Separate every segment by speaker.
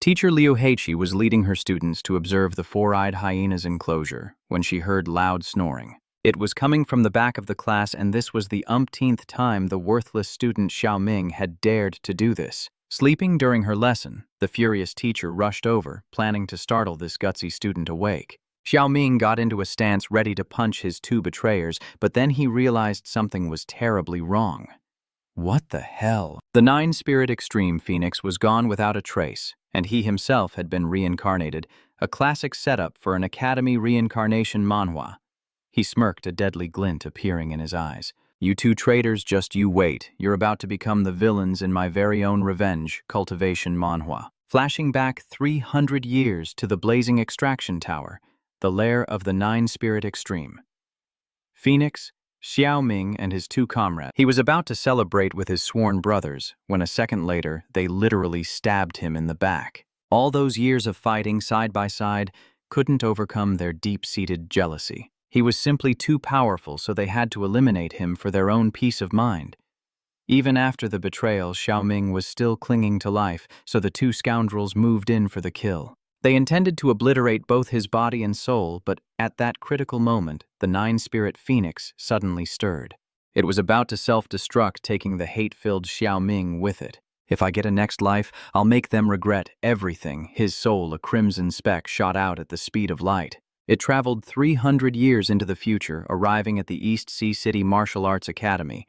Speaker 1: Teacher Liu Heiqi was leading her students to observe the four-eyed hyena's enclosure when she heard loud snoring. It was coming from the back of the class, and this was the umpteenth time the worthless student Xiao Ming had dared to do this. Sleeping during her lesson, the furious teacher rushed over, planning to startle this gutsy student awake. Xiao Ming got into a stance ready to punch his two betrayers, but then he realized something was terribly wrong. What the hell? The nine-spirit extreme phoenix was gone without a trace, and he himself had been reincarnated, a classic setup for an Academy reincarnation manhwa. He smirked, a deadly glint appearing in his eyes. You two traitors, just you wait. You're about to become the villains in my very own revenge, Cultivation manhwa. Flashing back 300 years to the blazing extraction tower, the lair of the nine-spirit extreme. Phoenix, Xiao Ming, and his two comrades. He was about to celebrate with his sworn brothers when a second later they literally stabbed him in the back. All those years of fighting side by side couldn't overcome their deep-seated jealousy. He was simply too powerful, so they had to eliminate him for their own peace of mind. Even after the betrayal, Xiao Ming was still clinging to life, so the two scoundrels moved in for the kill. They intended to obliterate both his body and soul, but at that critical moment, the nine-spirit phoenix suddenly stirred. It was about to self-destruct, taking the hate-filled Xiao Ming with it. If I get a next life, I'll make them regret everything. His soul, a crimson speck, shot out at the speed of light. It traveled 300 years into the future, arriving at the East Sea City Martial Arts Academy,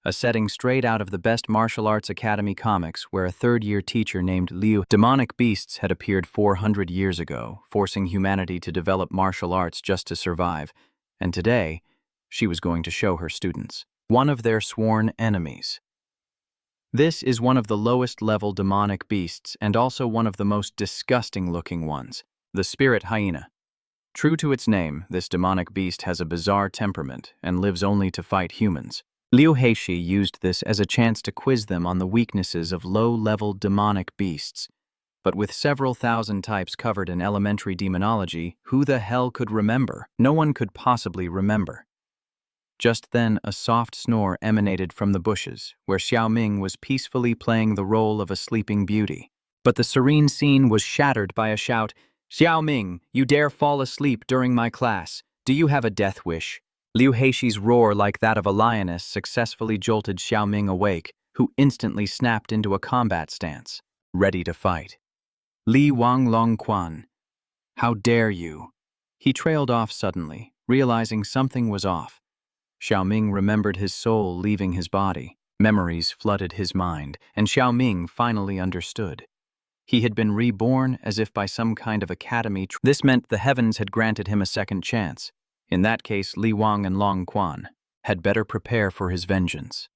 Speaker 1: a setting straight out of the best martial arts academy comics, where a third-year teacher named Liu. Demonic beasts had appeared 400 years ago, forcing humanity to develop martial arts just to survive, and today, she was going to show her students one of their sworn enemies. This is one of the lowest-level demonic beasts, and also one of the most disgusting-looking ones, the spirit hyena. True to its name, this demonic beast has a bizarre temperament and lives only to fight humans. Liu Heiqi used this as a chance to quiz them on the weaknesses of low-level demonic beasts. But with several thousand types covered in elementary demonology, who the hell could remember? No one could possibly remember. Just then, a soft snore emanated from the bushes, where Xiao Ming was peacefully playing the role of a sleeping beauty. But the serene scene was shattered by a shout. Xiao Ming, you dare fall asleep during my class. Do you have a death wish? Liu Heiqi's roar, like that of a lioness, successfully jolted Xiao Ming awake, who instantly snapped into a combat stance, ready to fight. Li Wang Long Quan, how dare you? He trailed off suddenly, realizing something was off. Xiao Ming remembered his soul leaving his body. Memories flooded his mind, and Xiao Ming finally understood. He had been reborn as if by some kind of academy. This meant the heavens had granted him a second chance. In that case, Li Wang and Long Quan had better prepare for his vengeance.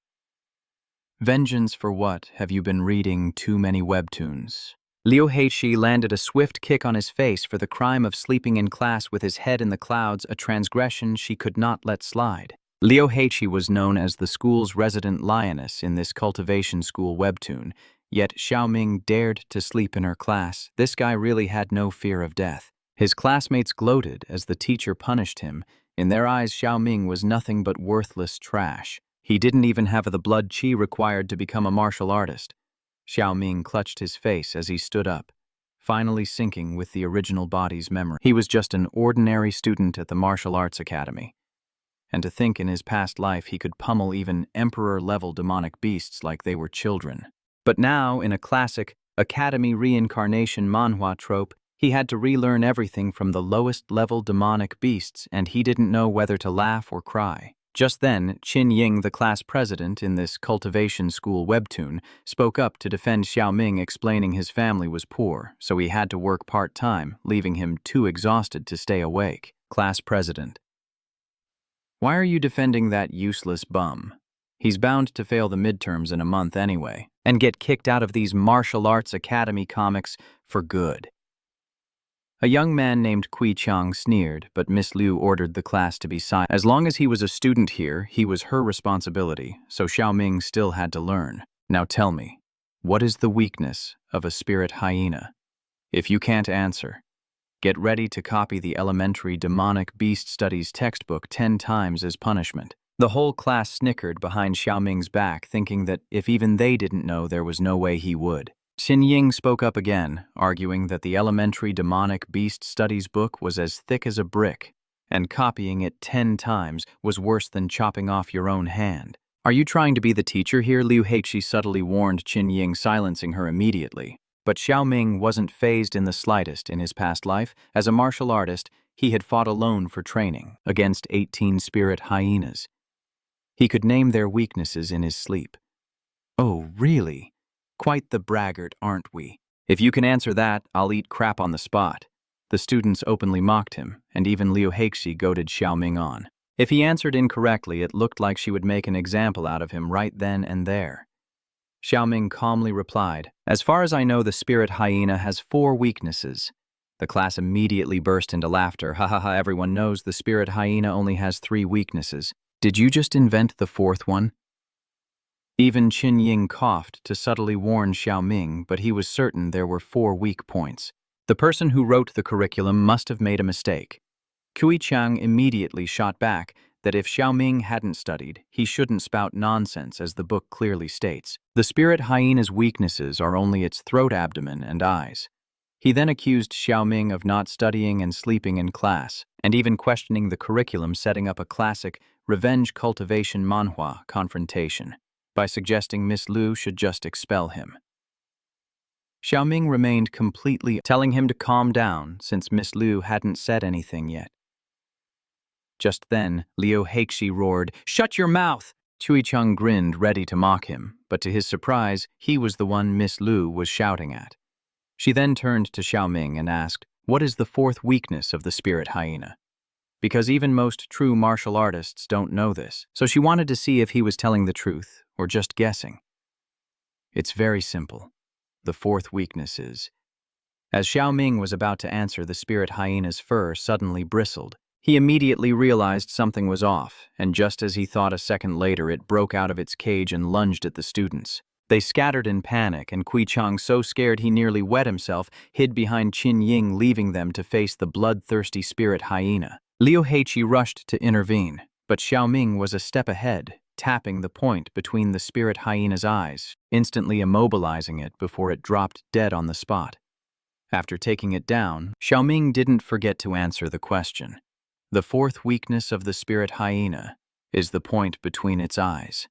Speaker 1: Vengeance for what? Have you been reading too many webtoons? Liu Heiqi landed a swift kick on his face for the crime of sleeping in class with his head in the clouds, a transgression she could not let slide. Liu Heiqi was known as the school's resident lioness in this Cultivation School webtoon, yet Xiao Ming dared to sleep in her class. This guy really had no fear of death. His classmates gloated as the teacher punished him. In their eyes, Xiao Ming was nothing but worthless trash. He didn't even have the blood qi required to become a martial artist. Xiao Ming clutched his face as he stood up, finally syncing with the original body's memory. He was just an ordinary student at the Martial Arts Academy. And to think in his past life he could pummel even emperor-level demonic beasts like they were children. But now, in a classic Academy reincarnation manhwa trope, he had to relearn everything from the lowest-level demonic beasts, and he didn't know whether to laugh or cry. Just then, Qin Ying, the class president in this Cultivation School webtoon, spoke up to defend Xiao Ming, explaining his family was poor, so he had to work part-time, leaving him too exhausted to stay awake. Class president: why are you defending that useless bum? He's bound to fail the midterms in a month anyway, and get kicked out of these martial arts academy comics for good. A young man named Kui Chang sneered, but Miss Liu ordered the class to be silent. As long as he was a student here, he was her responsibility, so Xiao Ming still had to learn. Now tell me, what is the weakness of a spirit hyena? If you can't answer, get ready to copy the elementary demonic beast studies textbook 10 times as punishment. The whole class snickered behind Xiao Ming's back, thinking that if even they didn't know, there was no way he would. Qin Ying spoke up again, arguing that the elementary demonic beast studies book was as thick as a brick, and copying it 10 times was worse than chopping off your own hand. Are you trying to be the teacher here? Liu Heiqi subtly warned Qin Ying, silencing her immediately. But Xiao Ming wasn't fazed in the slightest. In his past life, as a martial artist, he had fought alone for training, against 18 spirit hyenas. He could name their weaknesses in his sleep. Oh, really? Quite the braggart, aren't we? If you can answer that, I'll eat crap on the spot. The students openly mocked him, and even Liu Heiqi goaded Xiao Ming on. If he answered incorrectly, it looked like she would make an example out of him right then and there. Xiao Ming calmly replied, "As far as I know, the spirit hyena has 4 weaknesses." The class immediately burst into laughter. Ha ha ha, everyone knows the spirit hyena only has 3 weaknesses. Did you just invent the 4th one? Even Qin Ying coughed to subtly warn Xiao Ming, but he was certain there were 4 weak points. The person who wrote the curriculum must have made a mistake. Kui Chang immediately shot back that if Xiao Ming hadn't studied, he shouldn't spout nonsense, as the book clearly states. The spirit hyena's weaknesses are only its throat, abdomen, and eyes. He then accused Xiao Ming of not studying and sleeping in class, and even questioning the curriculum, setting up a classic revenge cultivation manhwa confrontation by suggesting Miss Liu should just expel him. Xiao Ming remained completely, telling him to calm down since Miss Liu hadn't said anything yet. Just then, Liu Heiqi roared, "Shut your mouth!" Cui Cheng grinned, ready to mock him, but to his surprise, he was the one Miss Liu was shouting at. She then turned to Xiao Ming and asked, "What is the 4th weakness of the spirit hyena?" Because even most true martial artists don't know this, so she wanted to see if he was telling the truth or just guessing. It's very simple. The 4th weakness is... As Xiao Ming was about to answer, the spirit hyena's fur suddenly bristled. He immediately realized something was off, and just as he thought a second later, it broke out of its cage and lunged at the students. They scattered in panic, and Kui Chang, so scared he nearly wet himself, hid behind Qin Ying, leaving them to face the bloodthirsty spirit hyena. Liu Heiqi rushed to intervene, but Xiao Ming was a step ahead, tapping the point between the spirit hyena's eyes, instantly immobilizing it before it dropped dead on the spot. After taking it down, Xiao Ming didn't forget to answer the question. The 4th weakness of the spirit hyena is the point between its eyes.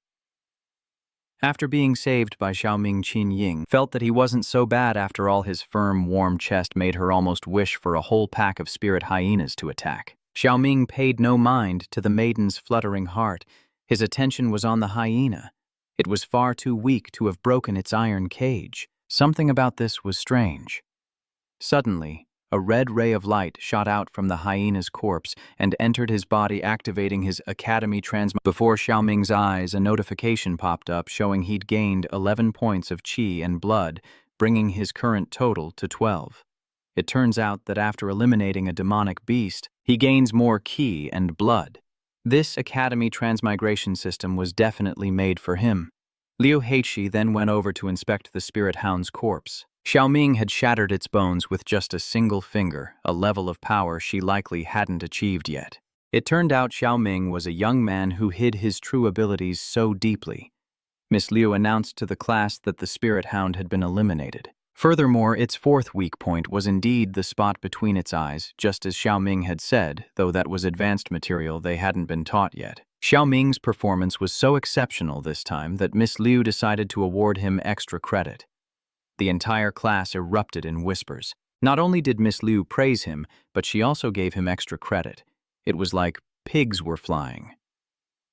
Speaker 1: After being saved by Xiao Ming, Qin Ying felt that he wasn't so bad after all. His firm, warm chest made her almost wish for a whole pack of spirit hyenas to attack. Xiao Ming paid no mind to the maiden's fluttering heart. His attention was on the hyena. It was far too weak to have broken its iron cage. Something about this was strange. Suddenly, a red ray of light shot out from the hyena's corpse and entered his body, activating his ACADEMY Transmigration. Before Xiao Ming's eyes, a notification popped up showing he'd gained 11 points of qi and blood, bringing his current total to 12. It turns out that after eliminating a demonic beast, he gains more qi and blood. This ACADEMY Transmigration system was definitely made for him. Liu Heiqi then went over to inspect the spirit hound's corpse. Xiao Ming had shattered its bones with just a single finger, a level of power she likely hadn't achieved yet. It turned out Xiao Ming was a young man who hid his true abilities so deeply. Miss Liu announced to the class that the spirit hound had been eliminated. Furthermore, its 4th weak point was indeed the spot between its eyes, just as Xiao Ming had said, though that was advanced material they hadn't been taught yet. Xiao Ming's performance was so exceptional this time that Miss Liu decided to award him extra credit. The entire class erupted in whispers. Not only did Miss Liu praise him, but she also gave him extra credit. It was like pigs were flying.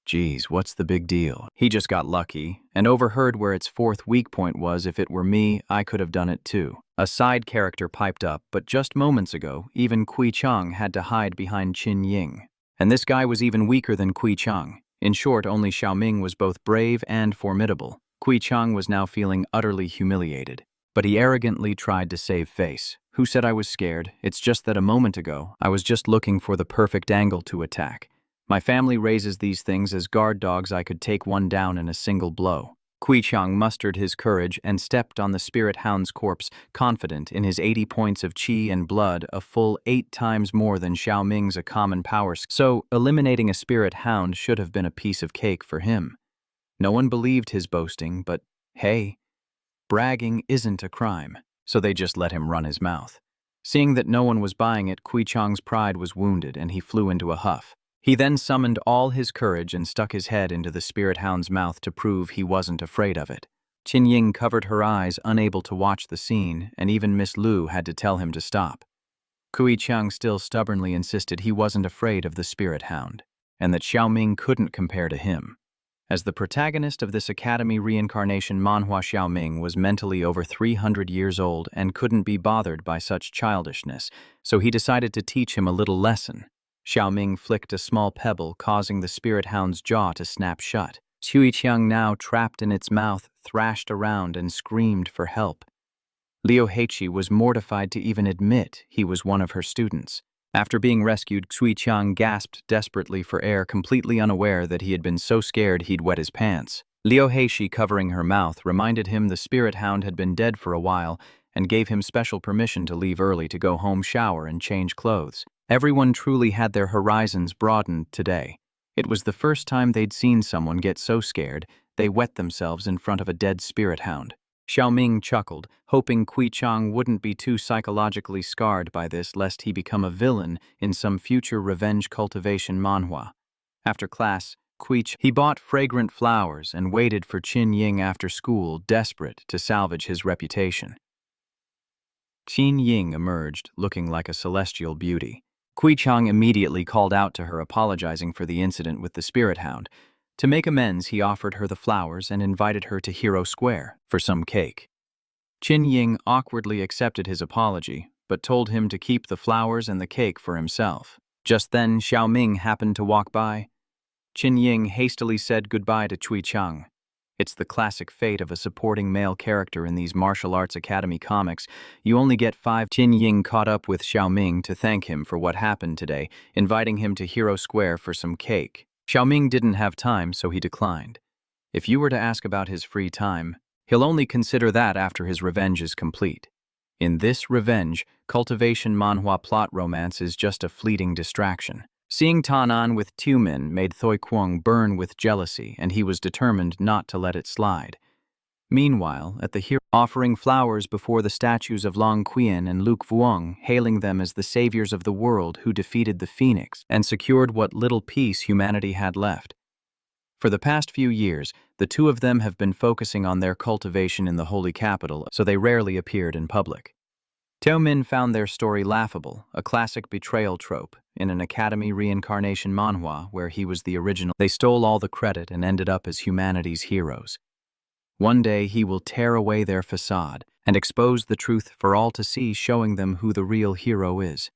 Speaker 1: Geez, what's the big deal? He just got lucky and overheard where its 4th weak point was. If it were me, I could have done it too. A side character piped up, but just moments ago, even Kui Cheng had to hide behind Qin Ying. And this guy was even weaker than Kui Cheng. In short, only Xiao Ming was both brave and formidable. Kui Cheng was now feeling utterly humiliated. But he arrogantly tried to save face. Who said I was scared? It's just that a moment ago, I was just looking for the perfect angle to attack. My family raises these things as guard dogs. I could take one down in a single blow. Kui Cheng mustered his courage and stepped on the spirit hound's corpse, confident in his 80 points of qi and blood, a full 8 times more than Xiao Ming's a common power. So, eliminating a spirit hound should have been a piece of cake for him. No one believed his boasting, but hey, Bragging isn't a crime, so they just let him run his mouth. Seeing that no one was buying it, Kui Chang's pride was wounded and he flew into a huff. He then summoned all his courage and stuck his head into the spirit hound's mouth to prove he wasn't afraid of it. Qin Ying covered her eyes, unable to watch the scene, and even Miss Lu had to tell him to stop. Kui Chang still stubbornly insisted he wasn't afraid of the spirit hound, and that Xiao Ming couldn't compare to him. As the protagonist of this Academy reincarnation, Manhwa, Xiao Ming was mentally over 300 years old and couldn't be bothered by such childishness, so he decided to teach him a little lesson. Xiao Ming flicked a small pebble, causing the spirit hound's jaw to snap shut. Kui Chang, now trapped in its mouth, thrashed around and screamed for help. Liu Heiqi was mortified to even admit he was one of her students. After being rescued, Kui Chang gasped desperately for air, completely unaware that he had been so scared he'd wet his pants. Liu Heiqi, covering her mouth, reminded him the spirit hound had been dead for a while and gave him special permission to leave early to go home, shower, and change clothes. Everyone truly had their horizons broadened today. It was the first time they'd seen someone get so scared they wet themselves in front of a dead spirit hound. Xiao Ming chuckled, hoping Kui Chang wouldn't be too psychologically scarred by this lest he become a villain in some future revenge cultivation manhwa. After class, he bought fragrant flowers and waited for Qin Ying after school, desperate to salvage his reputation. Qin Ying emerged, looking like a celestial beauty. Kui Chang immediately called out to her, apologizing for the incident with the spirit hound. To make amends, he offered her the flowers and invited her to Hero Square for some cake. Qin Ying awkwardly accepted his apology, but told him to keep the flowers and the cake for himself. Just then, Xiao Ming happened to walk by. Qin Ying hastily said goodbye to Kui Chang. It's the classic fate of a supporting male character in these martial arts academy comics. You only get 5. Qin Ying caught up with Xiao Ming to thank him for what happened today, inviting him to Hero Square for some cake. Xiao Ming didn't have time, so he declined. If you were to ask about his free time, he'll only consider that after his revenge is complete. In this revenge, cultivation manhwa plot romance is just a fleeting distraction. Seeing Tanan with Tumin made Thoi Quang burn with jealousy, and he was determined not to let it slide. Meanwhile, at the hero, offering flowers before the statues of Long Qian and Luke Vuong, hailing them as the saviors of the world who defeated the Phoenix and secured what little peace humanity had left. For the past few years, the two of them have been focusing on their cultivation in the holy capital, so they rarely appeared in public. Xiao Min found their story laughable, a classic betrayal trope, in an academy reincarnation manhwa where he was the original. They stole all the credit and ended up as humanity's heroes. One day he will tear away their facade and expose the truth for all to see, showing them who the real hero is.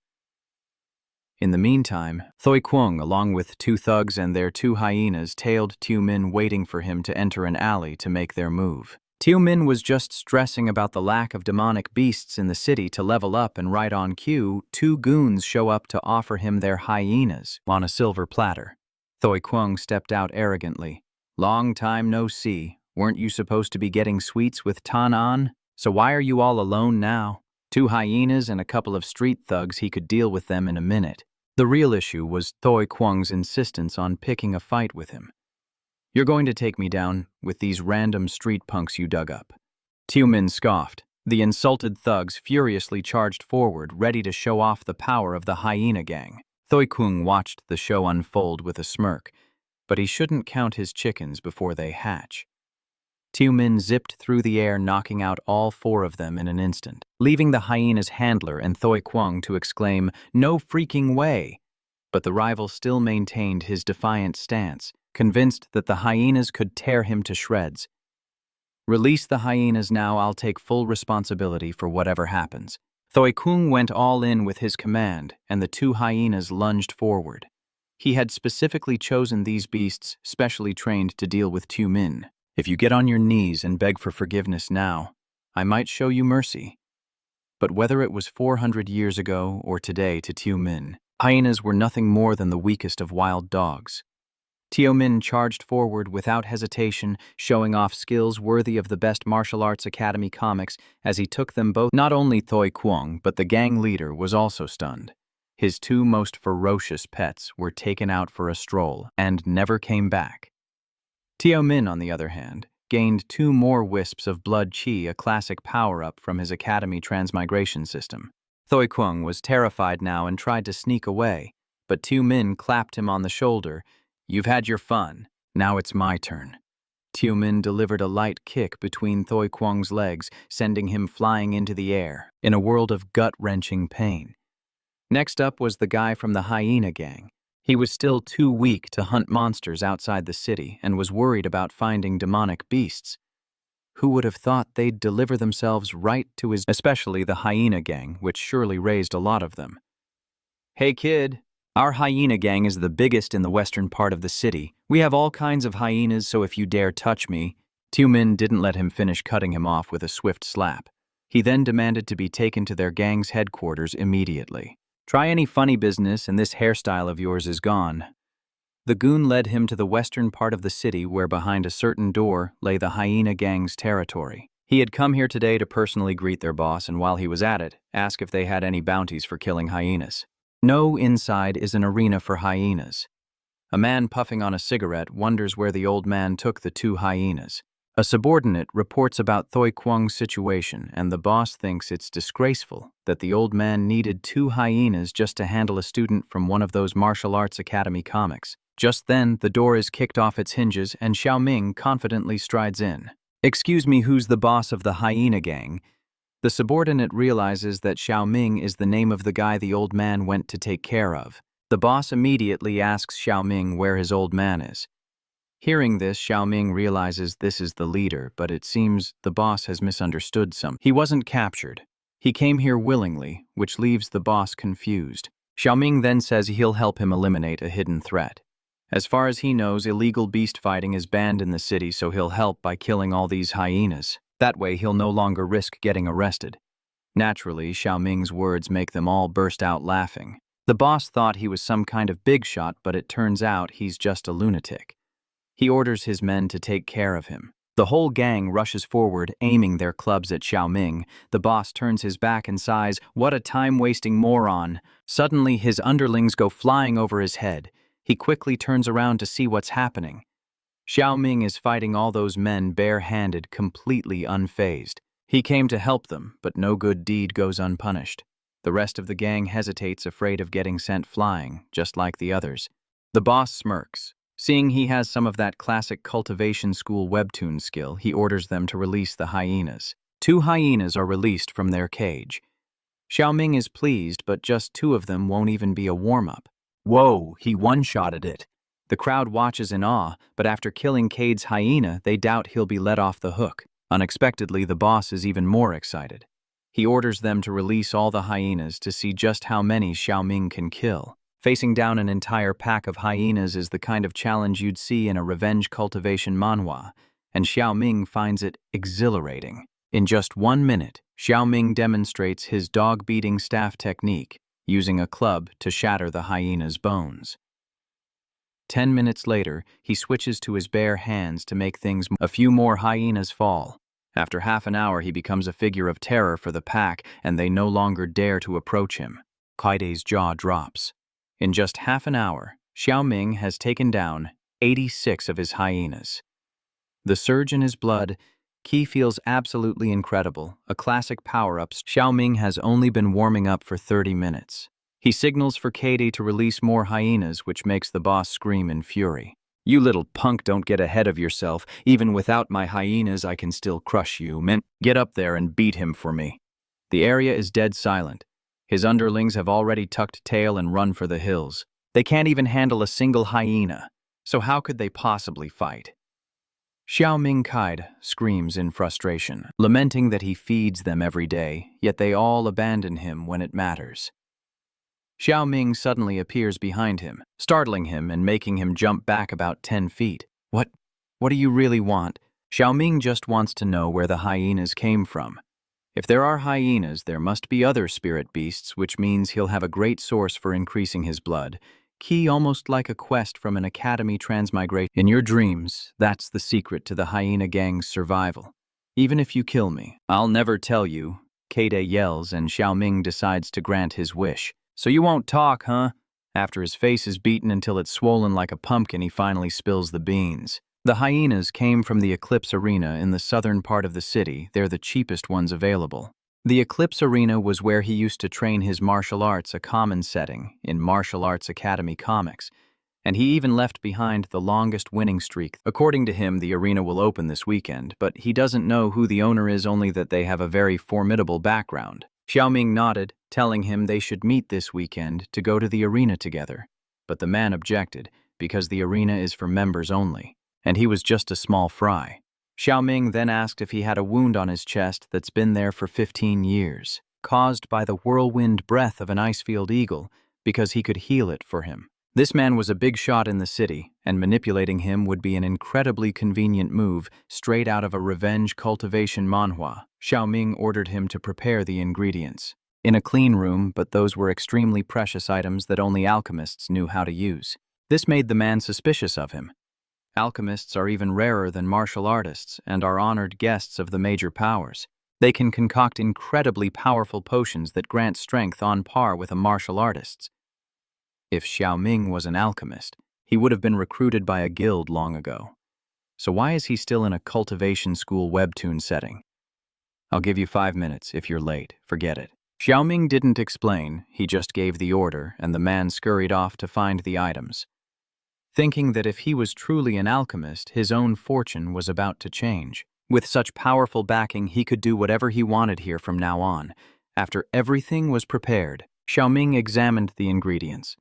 Speaker 1: In the meantime, Thoi Quang, along with 2 thugs and their 2 hyenas, tailed Tu Min, waiting for him to enter an alley to make their move. Tu Min was just stressing about the lack of demonic beasts in the city to level up, and right on cue, 2 goons show up to offer him their hyenas on a silver platter. Thoi Quang stepped out arrogantly. "Long time no see. Weren't you supposed to be getting sweets with Tanan? So why are you all alone now?" 2 hyenas and a couple of street thugs, he could deal with them in a minute. The real issue was Thoi Quang's insistence on picking a fight with him. "You're going to take me down with these random street punks you dug up." Tu Min scoffed. The insulted thugs furiously charged forward, ready to show off the power of the hyena gang. Thoi Quang watched the show unfold with a smirk, but he shouldn't count his chickens before they hatch. Tu Min zipped through the air, knocking out all 4 of them in an instant, leaving the hyena's handler and Thoi Quang to exclaim, "No freaking way!" But the rival still maintained his defiant stance, convinced that the hyenas could tear him to shreds. "Release the hyenas now, I'll take full responsibility for whatever happens." Thoi Quang went all in with his command, and the 2 hyenas lunged forward. He had specifically chosen these beasts, specially trained to deal with Tu Min. "If you get on your knees and beg for forgiveness now, I might show you mercy." But whether it was 400 years ago or today to Tu Min, hyenas were nothing more than the weakest of wild dogs. Tu Min charged forward without hesitation, showing off skills worthy of the best martial arts academy comics as he took them both. Not only Thoi Quang, but the gang leader was also stunned. His 2 most ferocious pets were taken out for a stroll and never came back. Tu Min, on the other hand, gained 2 more wisps of blood chi, a classic power-up from his Academy Transmigration system. Thoi Kwang was terrified now and tried to sneak away, but 2 men clapped him on the shoulder. "You've had your fun. Now it's my turn." Tu Min delivered a light kick between Thoi Kwang's legs, sending him flying into the air, in a world of gut-wrenching pain. Next up was the guy from the hyena gang. He was still too weak to hunt monsters outside the city and was worried about finding demonic beasts. Who would have thought they'd deliver themselves right to his, especially the hyena gang, which surely raised a lot of them. "Hey kid, our hyena gang is the biggest in the western part of the city. We have all kinds of hyenas, so if you dare touch me..." Tu Min didn't let him finish cutting him off with a swift slap. He then demanded to be taken to their gang's headquarters immediately. "Try any funny business and this hairstyle of yours is gone." The goon led him to the western part of the city where behind a certain door lay the hyena gang's territory. He had come here today to personally greet their boss and while he was at it, ask if they had any bounties for killing hyenas. No, inside is an arena for hyenas. A man puffing on a cigarette wonders where the old man took the 2 hyenas. A subordinate reports about Thoi Kwang's situation, and the boss thinks it's disgraceful that the old man needed 2 hyenas just to handle a student from one of those martial arts academy comics. Just then, the door is kicked off its hinges and Xiao Ming confidently strides in. "Excuse me, who's the boss of the hyena gang?" The subordinate realizes that Xiao Ming is the name of the guy the old man went to take care of. The boss immediately asks Xiao Ming where his old man is. Hearing this, Xiao Ming realizes this is the leader, but it seems the boss has misunderstood something. He wasn't captured. He came here willingly, which leaves the boss confused. Xiao Ming then says he'll help him eliminate a hidden threat. As far as he knows, illegal beast fighting is banned in the city, so he'll help by killing all these hyenas. That way he'll no longer risk getting arrested. Naturally, Xiao Ming's words make them all burst out laughing. The boss thought he was some kind of big shot, but it turns out he's just a lunatic. He orders his men to take care of him. The whole gang rushes forward, aiming their clubs at Xiao Ming. The boss turns his back and sighs, "What a time-wasting moron." Suddenly, his underlings go flying over his head. He quickly turns around to see what's happening. Xiao Ming is fighting all those men bare-handed, completely unfazed. He came to help them, but no good deed goes unpunished. The rest of the gang hesitates, afraid of getting sent flying, just like the others. The boss smirks. Seeing he has some of that classic Cultivation school webtoon skill, he orders them to release the hyenas. 2 hyenas are released from their cage. Xiao Ming is pleased, but just 2 of them won't even be a warm-up. Whoa, he one-shotted it. The crowd watches in awe, but after killing Cade's hyena, they doubt he'll be let off the hook. Unexpectedly, the boss is even more excited. He orders them to release all the hyenas to see just how many Xiao Ming can kill. Facing down an entire pack of hyenas is the kind of challenge you'd see in a revenge cultivation manhwa, and Xiao Ming finds it exhilarating. In just 1 minute, Xiao Ming demonstrates his dog-beating staff technique, using a club to shatter the hyena's bones. 10 minutes later, he switches to his bare hands to make things. A few more hyenas fall. After half an hour, he becomes a figure of terror for the pack, and they no longer dare to approach him. Kaide's jaw drops. In just half an hour, Xiao Ming has taken down 86 of his hyenas. The surge in his blood, Qi feels absolutely incredible. A classic power-up. Xiao Ming has only been warming up for 30 minutes. He signals for Katie to release more hyenas, which makes the boss scream in fury. "You little punk, don't get ahead of yourself. Even without my hyenas, I can still crush you, man. Get up there and beat him for me." The area is dead silent. His underlings have already tucked tail and run for the hills. They can't even handle a single hyena, so how could they possibly fight? Xiao Ming Kaide screams in frustration, lamenting that he feeds them every day, yet they all abandon him when it matters. Xiao Ming suddenly appears behind him, startling him and making him jump back about 10 feet. What do you really want?" Xiao Ming just wants to know where the hyenas came from. If there are hyenas, there must be other spirit beasts, which means he'll have a great source for increasing his blood. Key almost like a quest from an Academy Transmigration. In your dreams, that's the secret to the hyena gang's survival. Even if you kill me, I'll never tell you. Kaide yells and Xiao Ming decides to grant his wish. So you won't talk, huh? After his face is beaten until it's swollen like a pumpkin, he finally spills the beans. The hyenas came from the Eclipse Arena in the southern part of the city. They're the cheapest ones available. The Eclipse Arena was where he used to train his martial arts, a common setting in Martial Arts Academy comics, and he even left behind the longest winning streak. According to him, the arena will open this weekend, but he doesn't know who the owner is, only that they have a very formidable background. Xiao Ming nodded, telling him they should meet this weekend to go to the arena together. But the man objected, because the arena is for members only, and he was just a small fry. Xiao Ming then asked if he had a wound on his chest that's been there for 15 years, caused by the whirlwind breath of an icefield eagle, because he could heal it for him. This man was a big shot in the city, and manipulating him would be an incredibly convenient move straight out of a revenge cultivation manhwa. Xiao Ming ordered him to prepare the ingredients in a clean room, but those were extremely precious items that only alchemists knew how to use. This made the man suspicious of him. Alchemists are even rarer than martial artists and are honored guests of the major powers. They can concoct incredibly powerful potions that grant strength on par with a martial artist's. If Xiao Ming was an alchemist, he would have been recruited by a guild long ago. So why is he still in a cultivation school webtoon setting? I'll give you 5 minutes. If you're late, forget it. Xiao Ming didn't explain, he just gave the order, and the man scurried off to find the items, thinking that if he was truly an alchemist, his own fortune was about to change. With such powerful backing, he could do whatever he wanted here from now on. After everything was prepared, Xiao Ming examined the ingredients.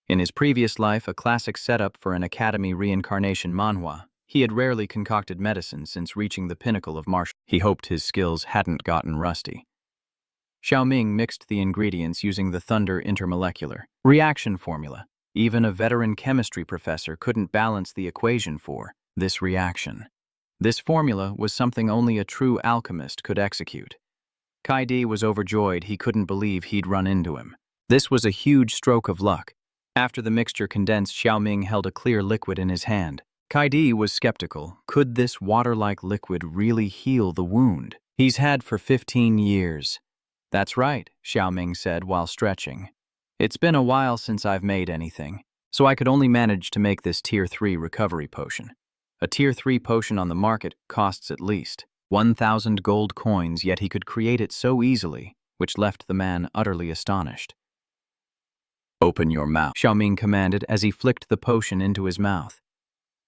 Speaker 1: In his previous life, a classic setup for an academy reincarnation manhwa, he had rarely concocted medicine since reaching the pinnacle of martial. He hoped his skills hadn't gotten rusty. Xiao Ming mixed the ingredients using the Thunder intermolecular reaction formula. Even a veteran chemistry professor couldn't balance the equation for this reaction. This formula was something only a true alchemist could execute. Kaidi was overjoyed. He couldn't believe he'd run into him. This was a huge stroke of luck. After the mixture condensed, Xiao Ming held a clear liquid in his hand. Kaidi was skeptical. Could this water-like liquid really heal the wound he's had for 15 years? That's right, Xiao Ming said while stretching. It's been a while since I've made anything, so I could only manage to make this Tier 3 recovery potion. A Tier 3 potion on the market costs at least 1,000 gold coins, yet he could create it so easily, which left the man utterly astonished. Open your mouth, Xiao Ming commanded as he flicked the potion into his mouth.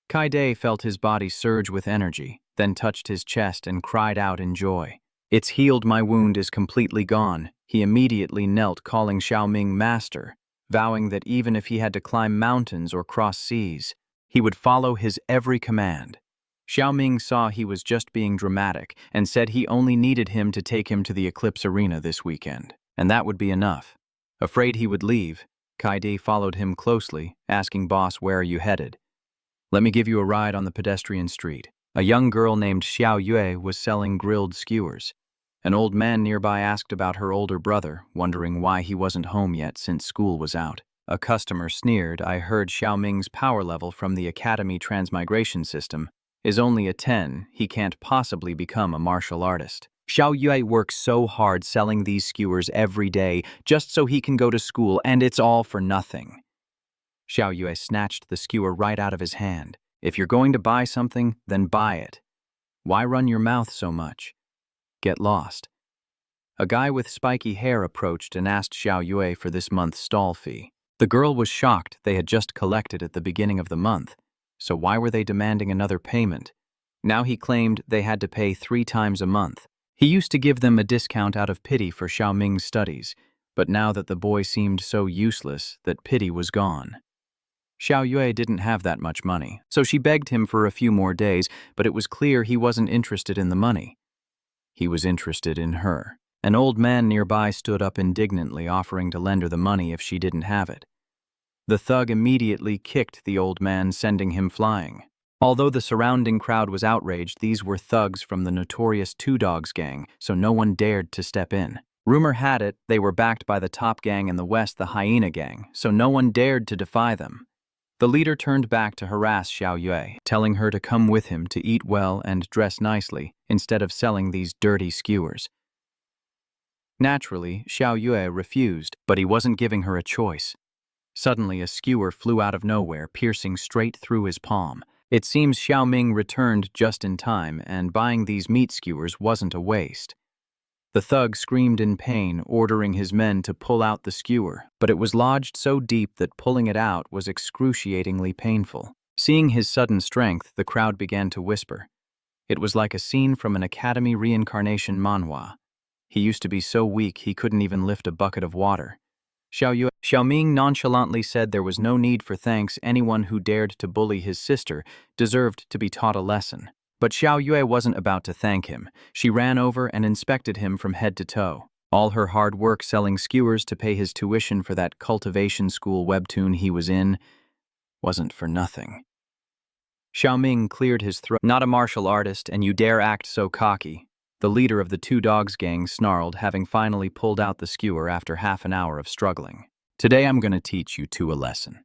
Speaker 1: Kaide felt his body surge with energy, then touched his chest and cried out in joy. It's healed, my wound is completely gone. He immediately knelt, calling Xiao Ming master, vowing that even if he had to climb mountains or cross seas, he would follow his every command. Xiao Ming saw he was just being dramatic and said he only needed him to take him to the Eclipse Arena this weekend, and that would be enough. Afraid he would leave, Kaide followed him closely, asking boss, where are you headed? Let me give you a ride on the pedestrian street. A young girl named Xiao Yue was selling grilled skewers. An old man nearby asked about her older brother, wondering why he wasn't home yet since school was out. A customer sneered. I heard Xiao Ming's power level from the Academy Transmigration system is only a 10. He can't possibly become a martial artist. Xiao Yue works so hard selling these skewers every day just so he can go to school, and it's all for nothing. Xiao Yue snatched the skewer right out of his hand. If you're going to buy something, then buy it. Why run your mouth so much? Get lost. A guy with spiky hair approached and asked Xiao Yue for this month's stall fee. The girl was shocked. They had just collected at the beginning of the month, so why were they demanding another payment? Now he claimed they had to pay 3 times a month. He used to give them a discount out of pity for Xiao Ming's studies, but now that the boy seemed so useless, that pity was gone. Xiao Yue didn't have that much money, so she begged him for a few more days, but it was clear he wasn't interested in the money. He was interested in her. An old man nearby stood up indignantly, offering to lend her the money if she didn't have it. The thug immediately kicked the old man, sending him flying. Although the surrounding crowd was outraged, these were thugs from the notorious Two Dogs gang, so no one dared to step in. Rumor had it they were backed by the top gang in the west, the Hyena gang, so no one dared to defy them. The leader turned back to harass Xiao Yue, telling her to come with him to eat well and dress nicely, instead of selling these dirty skewers. Naturally, Xiao Yue refused, but he wasn't giving her a choice. Suddenly, a skewer flew out of nowhere, piercing straight through his palm. It seems Xiao Ming returned just in time, and buying these meat skewers wasn't a waste. The thug screamed in pain, ordering his men to pull out the skewer, but it was lodged so deep that pulling it out was excruciatingly painful. Seeing his sudden strength, the crowd began to whisper. It was like a scene from an Academy reincarnation manhwa. He used to be so weak he couldn't even lift a bucket of water. Xiao Ming nonchalantly said there was no need for thanks. Anyone who dared to bully his sister deserved to be taught a lesson. But Xiao Yue wasn't about to thank him. She ran over and inspected him from head to toe. All her hard work selling skewers to pay his tuition for that cultivation school webtoon he was in wasn't for nothing. Xiao Ming cleared his throat. Not a martial artist, and you dare act so cocky. The leader of the Two Dogs gang snarled, having finally pulled out the skewer after half an hour of struggling. Today I'm going to teach you two a lesson.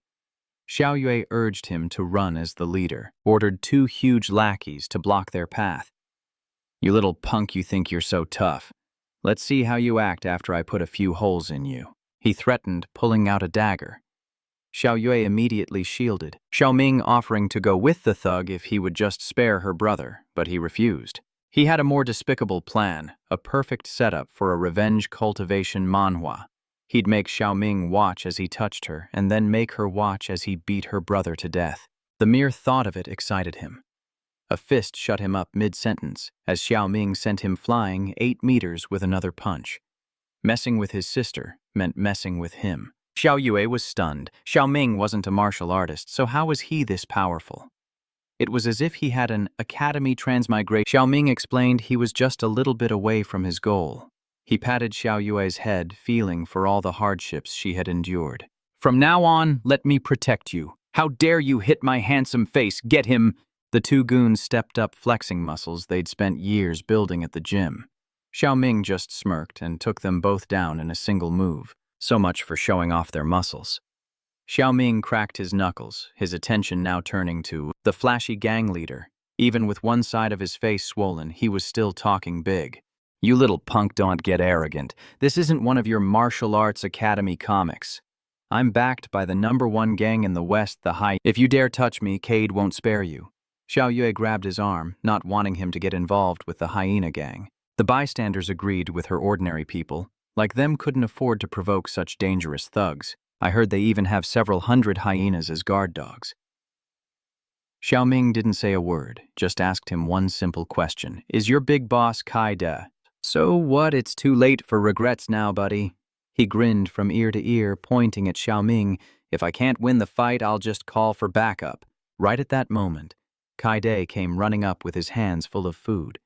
Speaker 1: Xiao Yue urged him to run as the leader, ordered two huge lackeys to block their path. You little punk, you think you're so tough. Let's see how you act after I put a few holes in you. He threatened, pulling out a dagger. Xiao Yue immediately shielded, Xiao Ming offering to go with the thug if he would just spare her brother, but he refused. He had a more despicable plan, a perfect setup for a revenge cultivation manhwa. He'd make Xiao Ming watch as he touched her, and then make her watch as he beat her brother to death. The mere thought of it excited him. A fist shut him up mid-sentence, as Xiao Ming sent him flying 8 meters with another punch. Messing with his sister meant messing with him. Xiao Yue was stunned. Xiao Ming wasn't a martial artist, so how was he this powerful? It was as if he had an Academy Transmigration. Xiao Ming explained he was just a little bit away from his goal. He patted Xiao Yue's head, feeling for all the hardships she had endured. From now on, let me protect you. How dare you hit my handsome face? Get him! The two goons stepped up, flexing muscles they'd spent years building at the gym. Xiao Ming just smirked and took them both down in a single move. So much for showing off their muscles. Xiao Ming cracked his knuckles, his attention now turning to the flashy gang leader. Even with one side of his face swollen, he was still talking big. You little punk, don't get arrogant. This isn't one of your martial arts academy comics. I'm backed by the #1 gang in the West, the High. If you dare touch me, Cade won't spare you. Xiao Yue grabbed his arm, not wanting him to get involved with the hyena gang. The bystanders agreed with her. Ordinary people, like them, couldn't afford to provoke such dangerous thugs. I heard they even have several hundred hyenas as guard dogs. Xiao Ming didn't say a word, just asked him one simple question. Is your big boss Kai De? So what, it's too late for regrets now, buddy. He grinned from ear to ear, pointing at Xiao Ming. If I can't win the fight, I'll just call for backup. Right at that moment, Kai De came running up with his hands full of food.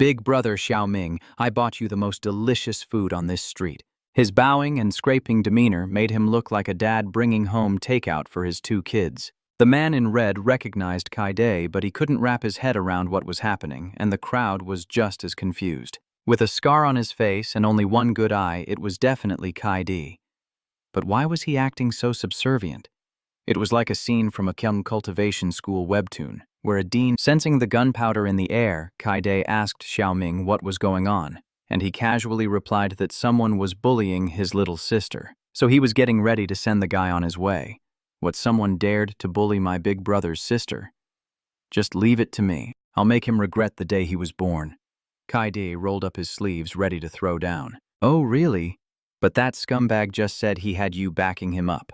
Speaker 1: Big brother Xiao Ming, I bought you the most delicious food on this street. His bowing and scraping demeanor made him look like a dad bringing home takeout for his 2 kids. The man in red recognized Kai De, but he couldn't wrap his head around what was happening, and the crowd was just as confused. With a scar on his face and only one good eye, it was definitely Kai De. But why was he acting so subservient? It was like a scene from a cultivation school webtoon, where a dean, sensing the gunpowder in the air, Kai De asked Xiao Ming what was going on, and he casually replied that someone was bullying his little sister. So he was getting ready to send the guy on his way. What, someone dared to bully my big brother's sister? Just leave it to me. I'll make him regret the day he was born. Kai De rolled up his sleeves, ready to throw down. Oh, really? But that scumbag just said he had you backing him up,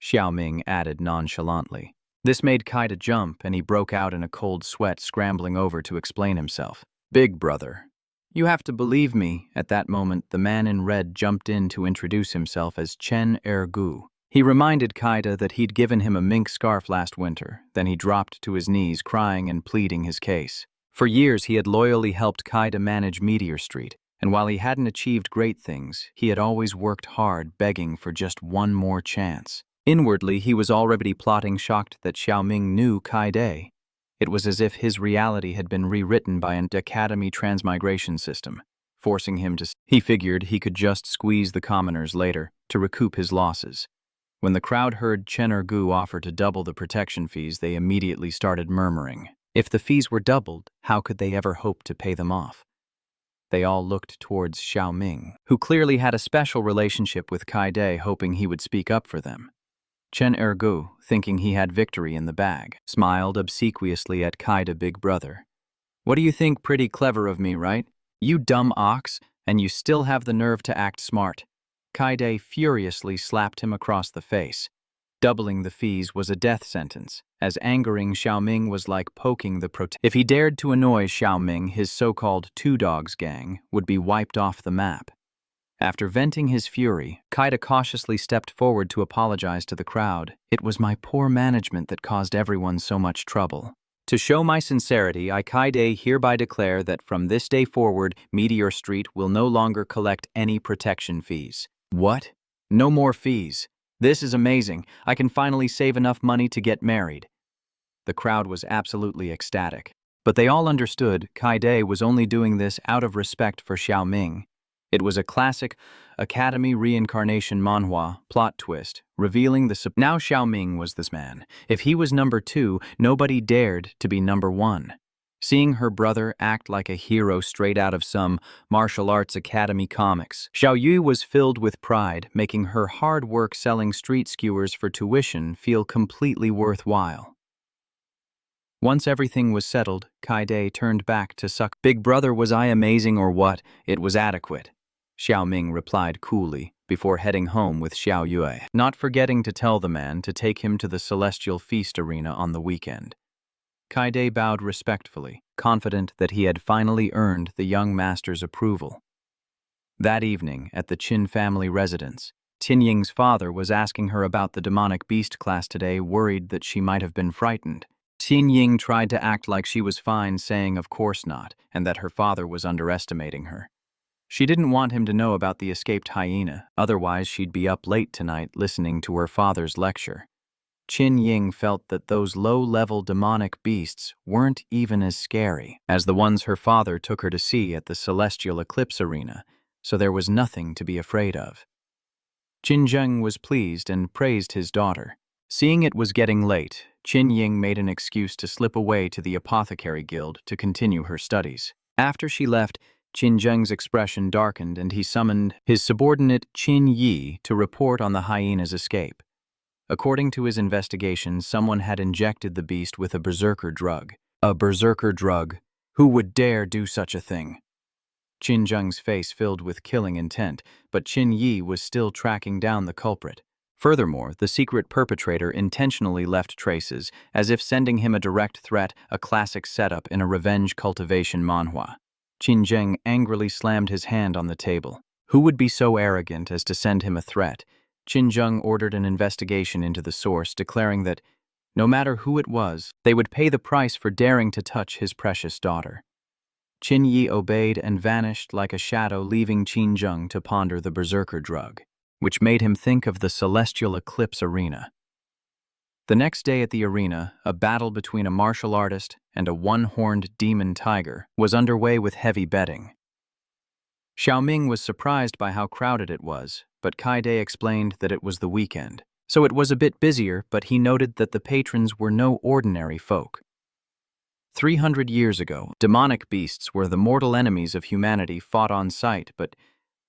Speaker 1: Xiao Ming added nonchalantly. This made Kai De jump, and he broke out in a cold sweat, scrambling over to explain himself. Big brother, you have to believe me. At that moment, the man in red jumped in to introduce himself as Chen Ergu. He reminded Kai De that he'd given him a mink scarf last winter. Then he dropped to his knees, crying and pleading his case. For years, he had loyally helped Kai De manage Meteor Street, and while he hadn't achieved great things, he had always worked hard, begging for just one more chance. Inwardly, he was already plotting, shocked that Xiao Ming knew Kai De. It was as if his reality had been rewritten by an Academy Transmigration system, forcing him to... He figured he could just squeeze the commoners later to recoup his losses. When the crowd heard Chen Ergu offer to double the protection fees, they immediately started murmuring. If the fees were doubled, how could they ever hope to pay them off? They all looked towards Xiao Ming, who clearly had a special relationship with Kai De, hoping he would speak up for them. Chen Ergu, thinking he had victory in the bag, smiled obsequiously at Kaida big brother. What do you think? Pretty clever of me, right? You dumb ox, and you still have the nerve to act smart. Kaide furiously slapped him across the face. Doubling the fees was a death sentence, as angering Xiao Ming was like poking the If he dared to annoy Xiao Ming, his so-called Two Dogs gang would be wiped off the map. After venting his fury, Kaida cautiously stepped forward to apologize to the crowd. It was my poor management that caused everyone so much trouble. To show my sincerity, I Kaide hereby declare that from this day forward, Meteor Street will no longer collect any protection fees. What? No more fees. This is amazing. I can finally save enough money to get married. The crowd was absolutely ecstatic. But they all understood Kaide was only doing this out of respect for Xiao Ming. It was a classic Academy reincarnation manhwa plot twist, revealing now Xiao Ming was this man. If he was number 2, nobody dared to be number 1. Seeing her brother act like a hero straight out of some martial arts academy comics, Xiao Yu was filled with pride, making her hard work selling street skewers for tuition feel completely worthwhile. Once everything was settled, Kaide turned back to suck. Big brother, was I amazing or what? It was adequate. Xiao Ming replied coolly, before heading home with Xiao Yue, not forgetting to tell the man to take him to the Celestial Feast Arena on the weekend. Kaide bowed respectfully, confident that he had finally earned the young master's approval. That evening, at the Qin family residence, Tin Ying's father was asking her about the demonic beast class today, worried that she might have been frightened. Tin Ying tried to act like she was fine, saying of course not, and that her father was underestimating her. She didn't want him to know about the escaped hyena, otherwise she'd be up late tonight listening to her father's lecture. Qin Ying felt that those low-level demonic beasts weren't even as scary as the ones her father took her to see at the Celestial Eclipse Arena, so there was nothing to be afraid of. Qin Zheng was pleased and praised his daughter. Seeing it was getting late, Qin Ying made an excuse to slip away to the Apothecary Guild to continue her studies. After she left, Qin Zheng's expression darkened and he summoned his subordinate Qin Yi to report on the hyena's escape. According to his investigation, someone had injected the beast with a berserker drug. A berserker drug? Who would dare do such a thing? Qin Zheng's face filled with killing intent, but Qin Yi was still tracking down the culprit. Furthermore, the secret perpetrator intentionally left traces, as if sending him a direct threat, a classic setup in a revenge cultivation manhwa. Qin Zheng angrily slammed his hand on the table. Who would be so arrogant as to send him a threat? Qin Zheng ordered an investigation into the source, declaring that, no matter who it was, they would pay the price for daring to touch his precious daughter. Qin Yi obeyed and vanished like a shadow, leaving Qin Zheng to ponder the berserker drug, which made him think of the Celestial Eclipse Arena. The next day at the arena, a battle between a martial artist and a one-horned demon tiger was underway with heavy betting. Xiao Ming was surprised by how crowded it was, but Kaide explained that it was the weekend, so it was a bit busier, but he noted that the patrons were no ordinary folk. 300 years ago, demonic beasts were the mortal enemies of humanity fought on sight, but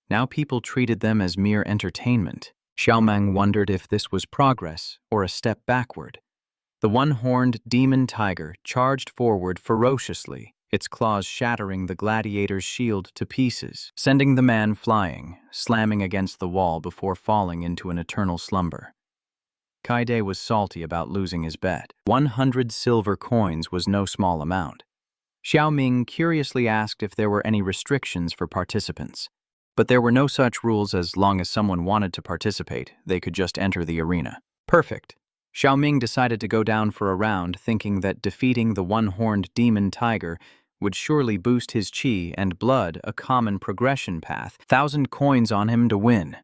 Speaker 1: now people treated them as mere entertainment. Xiao Ming wondered if this was progress or a step backward. The one-horned demon tiger charged forward ferociously, its claws shattering the gladiator's shield to pieces, sending the man flying, slamming against the wall before falling into an eternal slumber. Kaide was salty about losing his bet. 100 silver coins was no small amount. Xiao Ming curiously asked if there were any restrictions for participants. But there were no such rules. As long as someone wanted to participate, they could just enter the arena. Perfect. Xiao Ming decided to go down for a round, thinking that defeating the one-horned demon tiger would surely boost his chi and blood, a common progression path. 1,000 coins on him to win.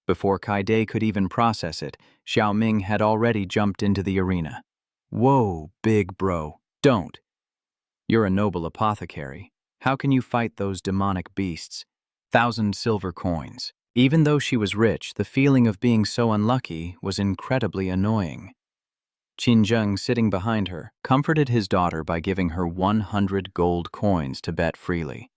Speaker 1: Before Kaide could even process it, Xiao Ming had already jumped into the arena. Whoa, big bro, don't. You're a noble apothecary. How can you fight those demonic beasts? 1,000 silver coins. Even though she was rich, the feeling of being so unlucky was incredibly annoying. Qin Zheng, sitting behind her, comforted his daughter by giving her 100 gold coins to bet freely.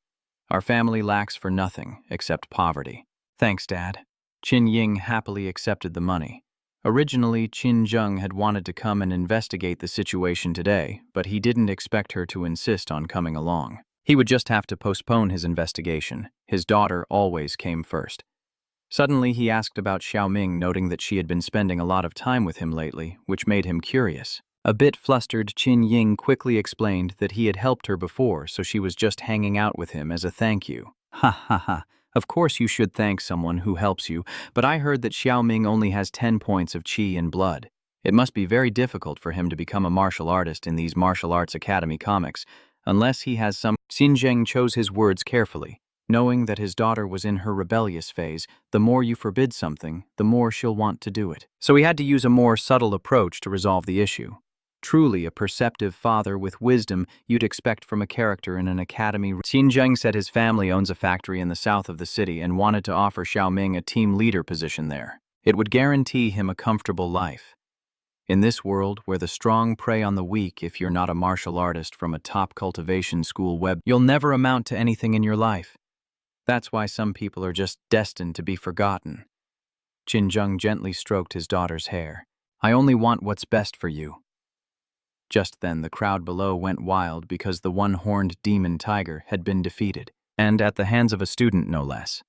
Speaker 1: Our family lacks for nothing except poverty. Thanks, Dad. Qin Ying happily accepted the money. Originally, Qin Zheng had wanted to come and investigate the situation today, but he didn't expect her to insist on coming along. He would just have to postpone his investigation. His daughter always came first. Suddenly, he asked about Xiao Ming, noting that she had been spending a lot of time with him lately, which made him curious. A bit flustered, Qin Ying quickly explained that he had helped her before, so she was just hanging out with him as a thank you. Ha ha ha. Of course you should thank someone who helps you, but I heard that Xiao Ming only has 10 points of qi and blood. It must be very difficult for him to become a martial artist in these martial arts academy comics, unless he has some. Xin Zheng chose his words carefully, knowing that his daughter was in her rebellious phase. The more you forbid something, the more she'll want to do it. So he had to use a more subtle approach to resolve the issue. Truly a perceptive father with wisdom you'd expect from a character in an academy. Xin Zheng said his family owns a factory in the south of the city and wanted to offer Xiao Ming a team leader position there. It would guarantee him a comfortable life. In this world, where the strong prey on the weak if you're not a martial artist from a top cultivation school you'll never amount to anything in your life. That's why some people are just destined to be forgotten. Qin Zheng gently stroked his daughter's hair. I only want what's best for you. Just then, the crowd below went wild because the one-horned demon tiger had been defeated, and at the hands of a student no less.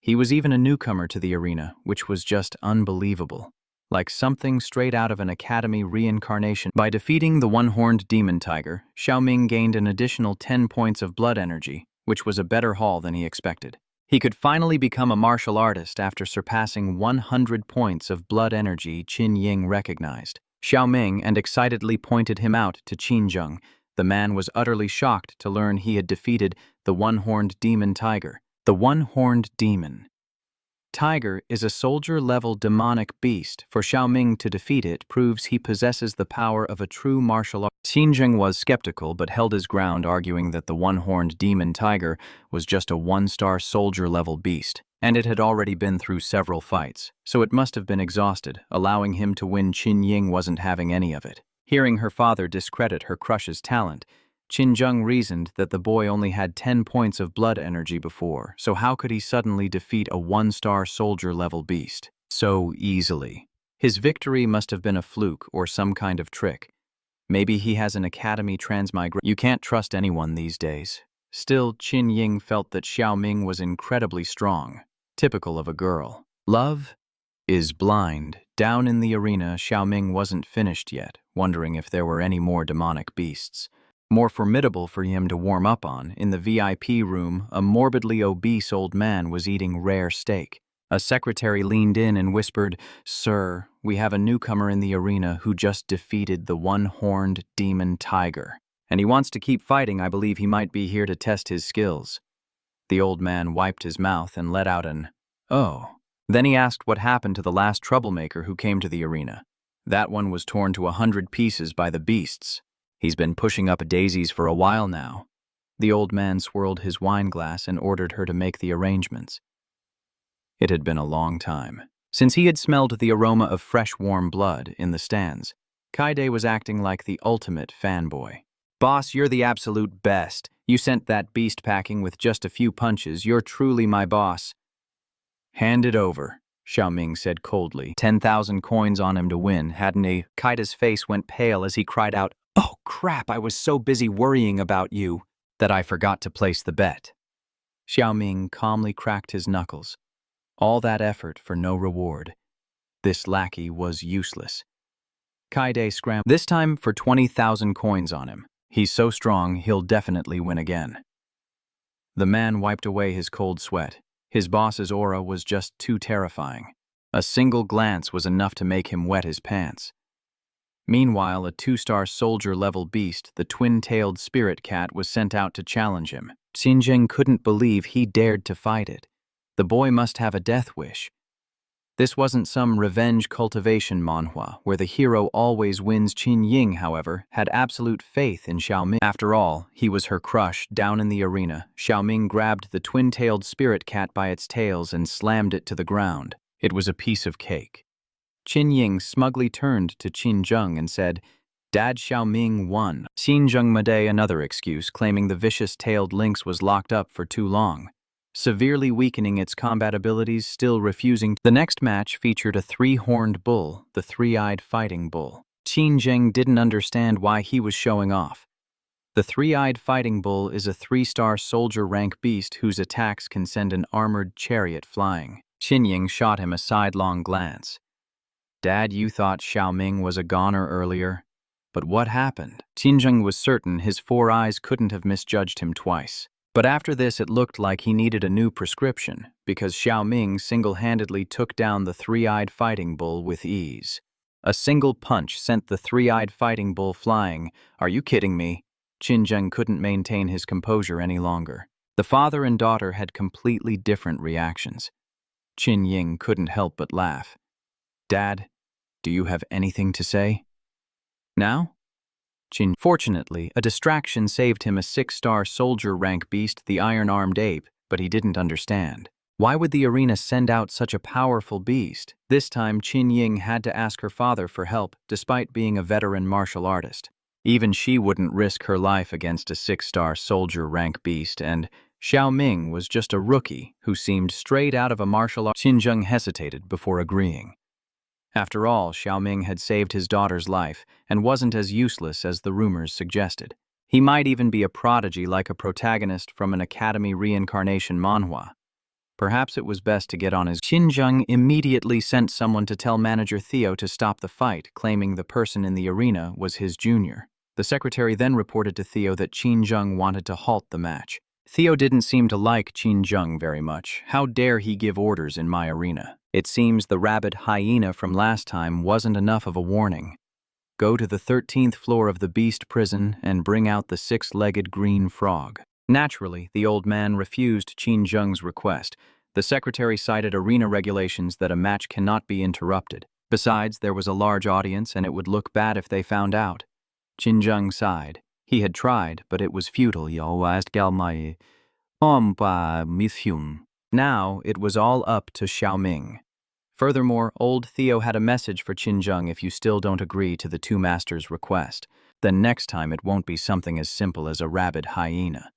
Speaker 1: He was even a newcomer to the arena, which was just unbelievable. Like something straight out of an academy reincarnation. By defeating the one-horned demon tiger, Xiao Ming gained an additional 10 points of blood energy, which was a better haul than he expected. He could finally become a martial artist after surpassing 100 points of blood energy. Qin Ying recognized Xiao Ming and excitedly pointed him out to Qin Zheng. The man was utterly shocked to learn he had defeated the one-horned demon tiger. The one-horned demon tiger is a soldier-level demonic beast. For Xiao Ming to defeat it proves he possesses the power of a true martial artist. Qin Zheng was skeptical but held his ground, arguing that the one-horned demon tiger was just a one-star soldier-level beast, and it had already been through several fights, so it must have been exhausted. Allowing him to win, Qin Ying wasn't having any of it. Hearing her father discredit her crush's talent, Qin Zheng reasoned that the boy only had 10 points of blood energy before, so how could he suddenly defeat a one-star soldier-level beast so easily? His victory must have been a fluke or some kind of trick. Maybe he has an academy transmigration. You can't trust anyone these days. Still, Qin Ying felt that Xiao Ming was incredibly strong, typical of a girl. Love is blind. Down in the arena, Xiao Ming wasn't finished yet, wondering if there were any more demonic beasts. More formidable for him to warm up on. In the VIP room, a morbidly obese old man was eating rare steak. A secretary leaned in and whispered, "Sir, we have a newcomer in the arena who just defeated the one-horned demon tiger. And he wants to keep fighting. I believe he might be here to test his skills." The old man wiped his mouth and let out an, "Oh." Then he asked what happened to the last troublemaker who came to the arena. That one was torn to 100 pieces by the beasts. He's been pushing up daisies for a while now. The old man swirled his wine glass and ordered her to make the arrangements. It had been a long time since he had smelled the aroma of fresh, warm blood in the stands. Kaide was acting like the ultimate fanboy. "Boss, you're the absolute best. You sent that beast packing with just a few punches. You're truly my boss." "Hand it over," Xiao Ming said coldly. 10,000 coins on him to win, hadn't he? Kaida's face went pale as he cried out, "Oh crap, I was so busy worrying about you that I forgot to place the bet." Xiao Ming calmly cracked his knuckles. All that effort for no reward. This lackey was useless. Kaide scrambled, this time for 20,000 coins on him. He's so strong, he'll definitely win again. The man wiped away his cold sweat. His boss's aura was just too terrifying. A single glance was enough to make him wet his pants. Meanwhile, a 2-star soldier-level beast, the twin-tailed spirit cat, was sent out to challenge him. Qin Zheng couldn't believe he dared to fight it. The boy must have a death wish. This wasn't some revenge cultivation manhwa, where the hero always wins. Qin Ying, however, had absolute faith in Xiao Ming. After all, he was her crush. Down in the arena, Xiao Ming grabbed the twin-tailed spirit cat by its tails and slammed it to the ground. It was a piece of cake. Qin Ying smugly turned to Qin Zheng and said, "Dad, Xiao Ming won." Qin Zheng made another excuse, claiming the vicious-tailed lynx was locked up for too long. severely weakening its combat abilities, still refusing. The next match featured a three-horned bull, the three-eyed fighting bull. Qin Zheng didn't understand why he was showing off. The three-eyed fighting bull is a three-star soldier rank beast whose attacks can send an armored chariot flying. Qin Ying shot him a sidelong glance. Dad, you thought Xiao Ming was a goner earlier. But what happened? Qin Zheng was certain his four eyes couldn't have misjudged him twice. But after this it looked like he needed a new prescription, because Xiao Ming single-handedly took down the three-eyed fighting bull with ease. A single punch sent the three-eyed fighting bull flying. Are you kidding me? Qin Zheng couldn't maintain his composure any longer. The father and daughter had completely different reactions. Qin Ying couldn't help but laugh. Dad, do you have anything to say? Now? Fortunately, a distraction saved him a 6-star soldier rank beast, the iron-armed ape, but he didn't understand. Why would the arena send out such a powerful beast? This time, Qin Ying had to ask her father for help, despite being a veteran martial artist. Even she wouldn't risk her life against a 6-star soldier rank beast, and Xiao Ming was just a rookie who seemed straight out of a martial art. Qin Zheng hesitated before agreeing. After all, Xiao Ming had saved his daughter's life and wasn't as useless as the rumors suggested. He might even be a prodigy like a protagonist from an Academy reincarnation manhwa. Perhaps it was best to get on his. Qin Zheng immediately sent someone to tell manager Theo to stop the fight, claiming the person in the arena was his junior. The secretary then reported to Theo that Qin Zheng wanted to halt the match. Theo didn't seem to like Qin Zheng very much. How dare he give orders in my arena? It seems the rabid hyena from last time wasn't enough of a warning. Go to the 13th floor of the beast prison and bring out the 6-legged green frog. Naturally, the old man refused Qin Zheng's request. The secretary cited arena regulations that a match cannot be interrupted. Besides, there was a large audience and it would look bad if they found out. Qin Zheng sighed. He had tried, but it was futile. Now it was all up to Xiao Ming. Furthermore, old Theo had a message for Qin Zheng: if you still don't agree to the two masters' request, then next time it won't be something as simple as a rabid hyena.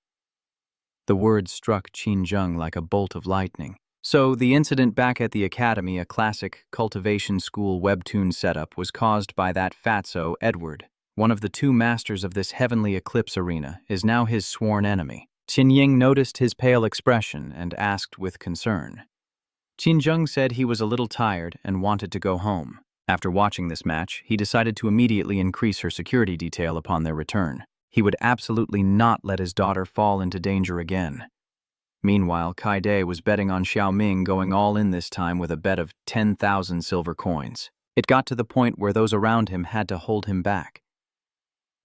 Speaker 1: The words struck Qin Zheng like a bolt of lightning. So, the incident back at the Academy, a classic Cultivation school webtoon setup, was caused by that fatso, Edward. One of the two masters of this heavenly eclipse arena is now his sworn enemy. Qin Ying noticed his pale expression and asked with concern. Qin Zheng said he was a little tired and wanted to go home. After watching this match, he decided to immediately increase her security detail upon their return. He would absolutely not let his daughter fall into danger again. Meanwhile, Kaide was betting on Xiao Ming going all in this time with a bet of 10,000 silver coins. It got to the point where those around him had to hold him back.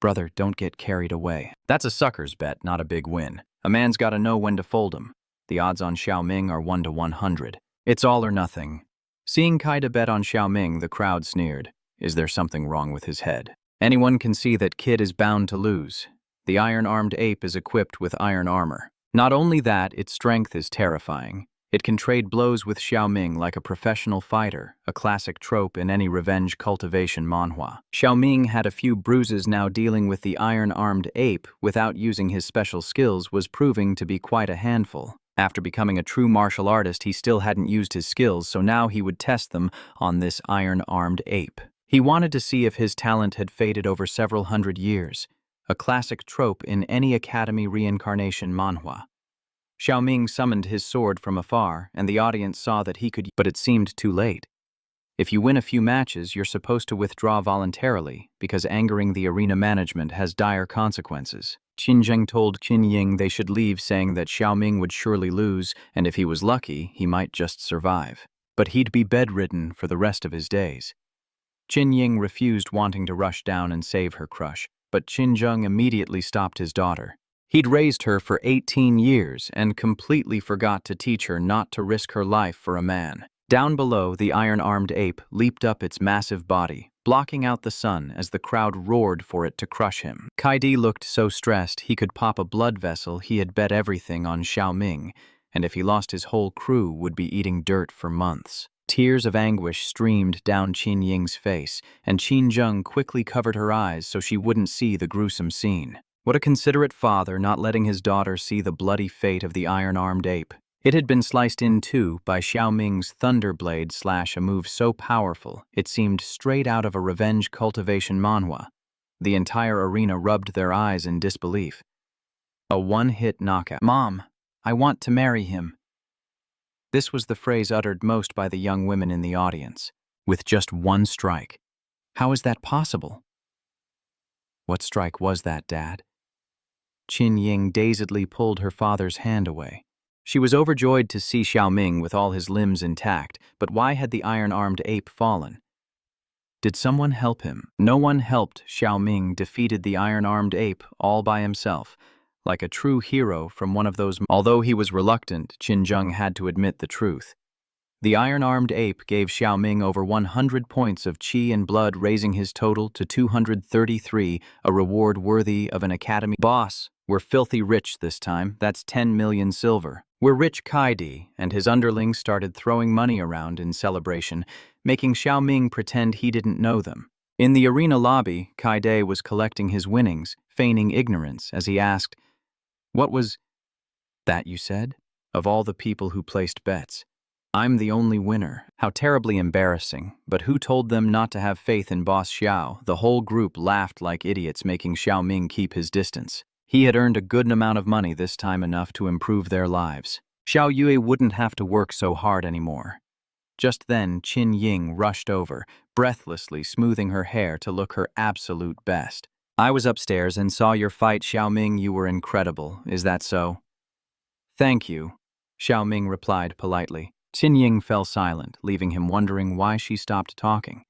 Speaker 1: Brother, don't get carried away. That's a sucker's bet, not a big win. A man's gotta know when to fold him. The odds on Xiao Ming are 1 to 100. It's all or nothing. Seeing Kaide bet on Xiao Ming, the crowd sneered. Is there something wrong with his head? Anyone can see that Kid is bound to lose. The iron-armed ape is equipped with iron armor. Not only that, its strength is terrifying. It can trade blows with Xiao Ming like a professional fighter, a classic trope in any revenge cultivation manhwa. Xiao Ming had a few bruises now. Dealing with the iron-armed ape without using his special skills was proving to be quite a handful. After becoming a true martial artist, he still hadn't used his skills, so now he would test them on this iron-armed ape. He wanted to see if his talent had faded over several hundred years, a classic trope in any Academy reincarnation manhwa. Xiao Ming summoned his sword from afar, and the audience saw that he could, but it seemed too late. If you win a few matches, you're supposed to withdraw voluntarily, because angering the arena management has dire consequences. Qin Zheng told Qin Ying they should leave, saying that Xiao Ming would surely lose, and if he was lucky, he might just survive. But he'd be bedridden for the rest of his days. Qin Ying refused, wanting to rush down and save her crush, but Qin Zheng immediately stopped his daughter. He'd raised her for 18 years and completely forgot to teach her not to risk her life for a man. Down below, the iron-armed ape leaped up its massive body, blocking out the sun as the crowd roared for it to crush him. Kaide looked so stressed he could pop a blood vessel. He had bet everything on Xiao Ming, and if he lost, his whole crew would be eating dirt for months. Tears of anguish streamed down Qin Ying's face, and Qin Zheng quickly covered her eyes so she wouldn't see the gruesome scene. What a considerate father, not letting his daughter see the bloody fate of the iron-armed ape. It had been sliced in two by Xiao Ming's Thunderblade slash, a move so powerful it seemed straight out of a revenge cultivation manhwa. The entire arena rubbed their eyes in disbelief. A one-hit knockout. "Mom, I want to marry him." This was the phrase uttered most by the young women in the audience. With just one strike. How is that possible? What strike was that, Dad? Qin Ying dazedly pulled her father's hand away. She was overjoyed to see Xiao Ming with all his limbs intact, but why had the iron-armed ape fallen? Did someone help him? No one helped. Xiao Ming defeated the iron-armed ape all by himself, like a true hero from one of those. Although he was reluctant, Qin Zheng had to admit the truth. The iron-armed ape gave Xiao Ming over 100 points of qi and blood, raising his total to 233, a reward worthy of an academy. "Boss, we're filthy rich this time. That's 10 million silver. We're rich." Kaidi and his underlings started throwing money around in celebration, making Xiao Ming pretend he didn't know them. In the arena lobby, Kaide was collecting his winnings, feigning ignorance as he asked, "What was that you said? Of all the people who placed bets, I'm the only winner." How terribly embarrassing, but who told them not to have faith in Boss Xiao? The whole group laughed like idiots, making Xiao Ming keep his distance. He had earned a good amount of money this time, enough to improve their lives. Xiao Yue wouldn't have to work so hard anymore. Just then, Qin Ying rushed over, breathlessly smoothing her hair to look her absolute best. "I was upstairs and saw your fight, Xiao Ming. You were incredible. Is that so?" "Thank you," Xiao Ming replied politely. Qin Ying fell silent, leaving him wondering why she stopped talking.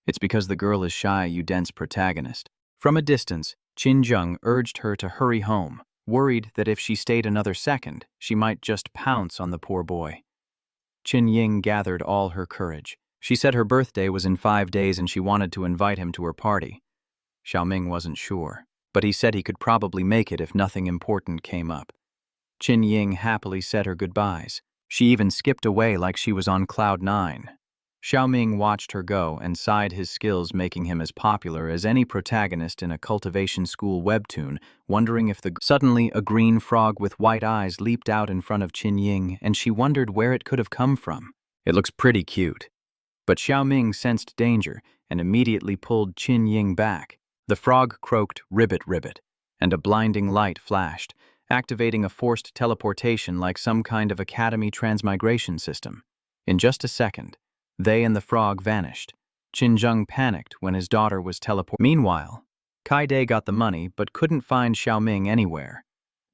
Speaker 1: "It's because the girl is shy, you dense protagonist." From a distance, Qin Zheng urged her to hurry home, worried that if she stayed another second, she might just pounce on the poor boy. Qin Ying gathered all her courage. She said her birthday was in 5 days and she wanted to invite him to her party. Xiao Ming wasn't sure, but he said he could probably make it if nothing important came up. Qin Ying happily said her goodbyes. She even skipped away like she was on cloud 9. Xiao Ming watched her go and sighed, his skills making him as popular as any protagonist in a cultivation school webtoon, wondering if Suddenly, a green frog with white eyes leaped out in front of Qin Ying, and she wondered where it could have come from. "It looks pretty cute." But Xiao Ming sensed danger and immediately pulled Qin Ying back. The frog croaked, "Ribbit, ribbit," and a blinding light flashed, activating a forced teleportation like some kind of Academy Transmigration system. In just a second, they and the frog vanished. Qin Zheng panicked when his daughter was teleported. Meanwhile, Kaide got the money but couldn't find Xiao Ming anywhere.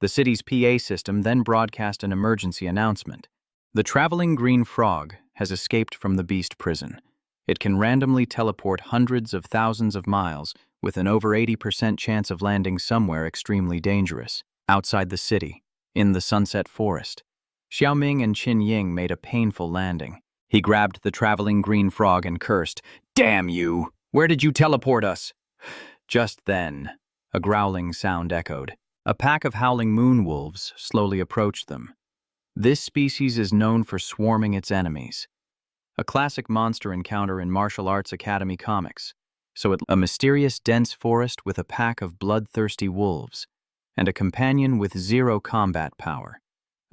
Speaker 1: The city's PA system then broadcast an emergency announcement. "The traveling green frog has escaped from the beast prison. It can randomly teleport hundreds of thousands of miles with an over 80% chance of landing somewhere extremely dangerous. Outside the city, in the Sunset Forest." Xiao Ming and Qin Ying made a painful landing. He grabbed the traveling green frog and cursed, "Damn you! Where did you teleport us?" Just then, a growling sound echoed. A pack of howling moon wolves slowly approached them. This species is known for swarming its enemies. A classic monster encounter in Martial Arts Academy comics. A mysterious dense forest with a pack of bloodthirsty wolves, and a companion with zero combat power,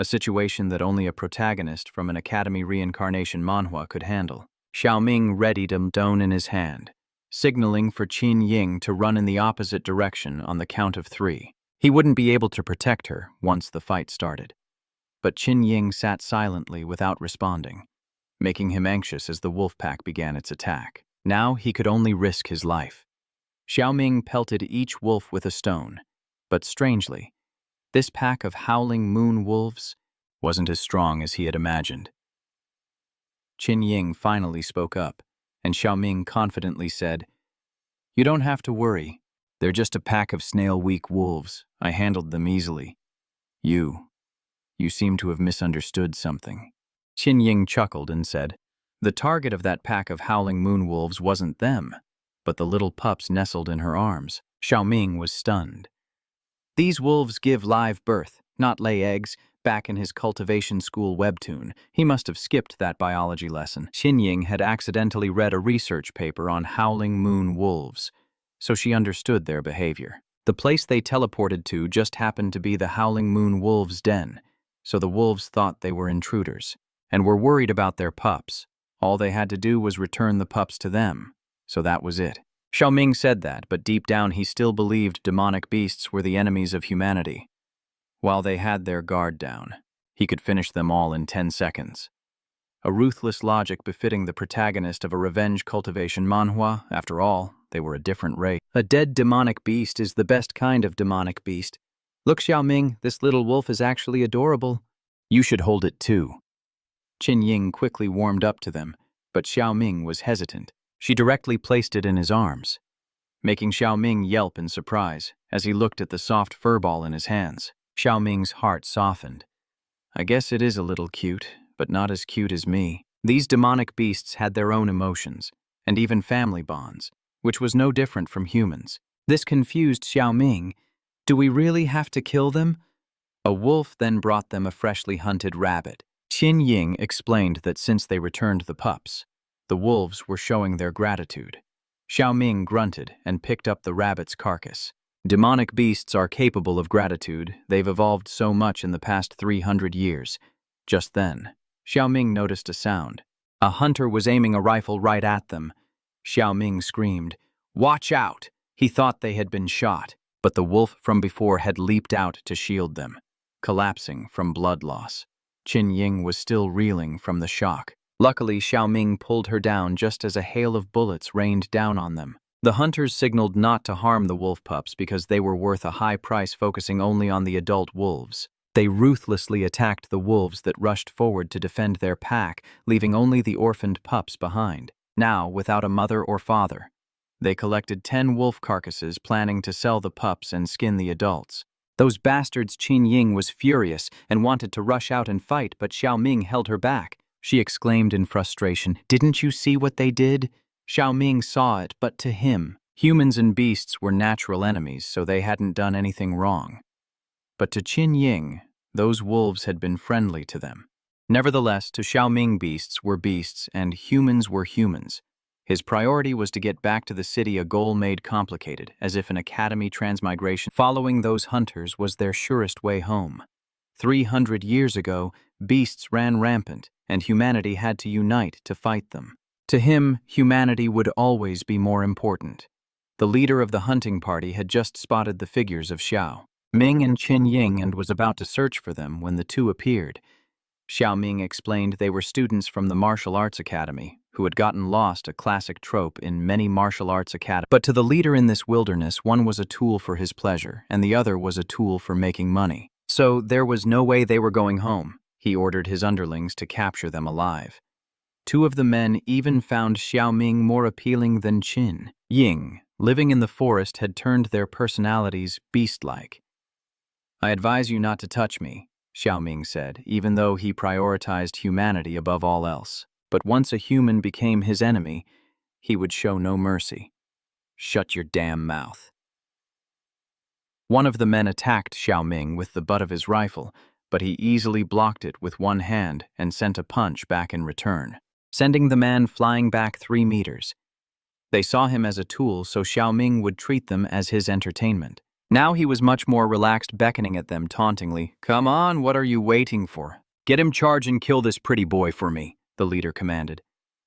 Speaker 1: a situation that only a protagonist from an Academy reincarnation manhwa could handle. Xiao Ming readied a stone in his hand, signaling for Qin Ying to run in the opposite direction on the count of 3. He wouldn't be able to protect her once the fight started. But Qin Ying sat silently without responding, making him anxious as the wolf pack began its attack. Now he could only risk his life. Xiao Ming pelted each wolf with a stone, but strangely, this pack of howling moon wolves wasn't as strong as he had imagined. Qin Ying finally spoke up, and Xiao Ming confidently said, "You don't have to worry. They're just a pack of snail-weak wolves. I handled them easily. You seem to have misunderstood something." Qin Ying chuckled and said, "The target of that pack of howling moon wolves wasn't them, but the little pups nestled in her arms." Xiao Ming was stunned. These wolves give live birth, not lay eggs. Back in his cultivation school webtoon, he must have skipped that biology lesson. Qin Ying had accidentally read a research paper on howling moon wolves, so she understood their behavior. The place they teleported to just happened to be the howling moon wolves' den, so the wolves thought they were intruders and were worried about their pups. All they had to do was return the pups to them, so that was it. Xiao Ming said that, but deep down he still believed demonic beasts were the enemies of humanity. While they had their guard down, he could finish them all in 10 seconds. A ruthless logic befitting the protagonist of a revenge cultivation manhwa. After all, they were a different race. A dead demonic beast is the best kind of demonic beast. Look, Xiao Ming, this little wolf is actually adorable. You should hold it too. Qin Ying quickly warmed up to them, but Xiao Ming was hesitant. She directly placed it in his arms, making Xiao Ming yelp in surprise as he looked at the soft furball in his hands. Xiao Ming's heart softened. I guess it is a little cute, but not as cute as me. These demonic beasts had their own emotions, and even family bonds, which was no different from humans. This confused Xiao Ming. Do we really have to kill them? A wolf then brought them a freshly hunted rabbit. Qin Ying explained that since they returned the pups, the wolves were showing their gratitude. Xiao Ming grunted and picked up the rabbit's carcass. Demonic beasts are capable of gratitude. They've evolved so much in the past 300 years. Just then, Xiao Ming noticed a sound. A hunter was aiming a rifle right at them. Xiao Ming screamed, "Watch out!" He thought they had been shot, but the wolf from before had leaped out to shield them, collapsing from blood loss. Qin Ying was still reeling from the shock. Luckily, Xiao Ming pulled her down just as a hail of bullets rained down on them. The hunters signaled not to harm the wolf pups because they were worth a high price, focusing only on the adult wolves. They ruthlessly attacked the wolves that rushed forward to defend their pack, leaving only the orphaned pups behind, now without a mother or father. They collected 10 wolf carcasses, planning to sell the pups and skin the adults. Those bastards. Qin Ying was furious and wanted to rush out and fight, but Xiao Ming held her back. She exclaimed in frustration, "Didn't you see what they did?" Xiao Ming saw it, but to him, humans and beasts were natural enemies, so they hadn't done anything wrong. But to Qin Ying, those wolves had been friendly to them. Nevertheless, to Xiao Ming, beasts were beasts and humans were humans. His priority was to get back to the city, a goal made complicated, as if an academy transmigration. Following those hunters was their surest way home. 300 years ago, beasts ran rampant, and humanity had to unite to fight them. To him, humanity would always be more important. The leader of the hunting party had just spotted the figures of Xiao Ming and Qin Ying and was about to search for them when the two appeared. Xiao Ming explained they were students from the martial arts academy who had gotten lost, a classic trope in many martial arts academies. But to the leader in this wilderness, one was a tool for his pleasure, and the other was a tool for making money. So there was no way they were going home. He ordered his underlings to capture them alive. 2 of the men even found Xiao Ming more appealing than Qin Ying. Living in the forest had turned their personalities beast-like. "I advise you not to touch me," Xiao Ming said, even though he prioritized humanity above all else. But once a human became his enemy, he would show no mercy. "Shut your damn mouth." One of the men attacked Xiao Ming with the butt of his rifle, but he easily blocked it with one hand and sent a punch back in return, sending the man flying back 3 meters. They saw him as a tool, so Xiao Ming would treat them as his entertainment. Now he was much more relaxed, beckoning at them tauntingly. "Come on, what are you waiting for? Get him, charge and kill this pretty boy for me," the leader commanded.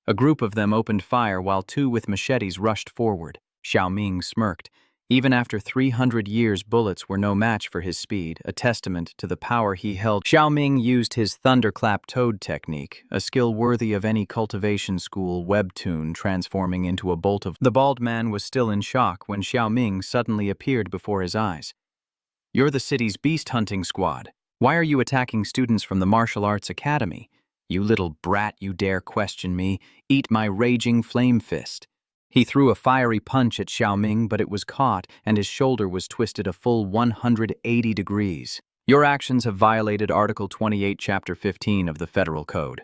Speaker 1: A group of them opened fire while 2 with machetes rushed forward. Xiao Ming smirked. Even after 300 years, bullets were no match for his speed, a testament to the power he held. Xiao Ming used his thunderclap toad technique, a skill worthy of any cultivation school webtoon, transforming into a bolt of... The bald man was still in shock when Xiao Ming suddenly appeared before his eyes. "You're the city's beast hunting squad. Why are you attacking students from the martial arts academy? You little brat, you dare question me. Eat my raging flame fist." He threw a fiery punch at Xiao Ming, but it was caught, and his shoulder was twisted a full 180 degrees. "Your actions have violated Article 28, Chapter 15 of the Federal Code.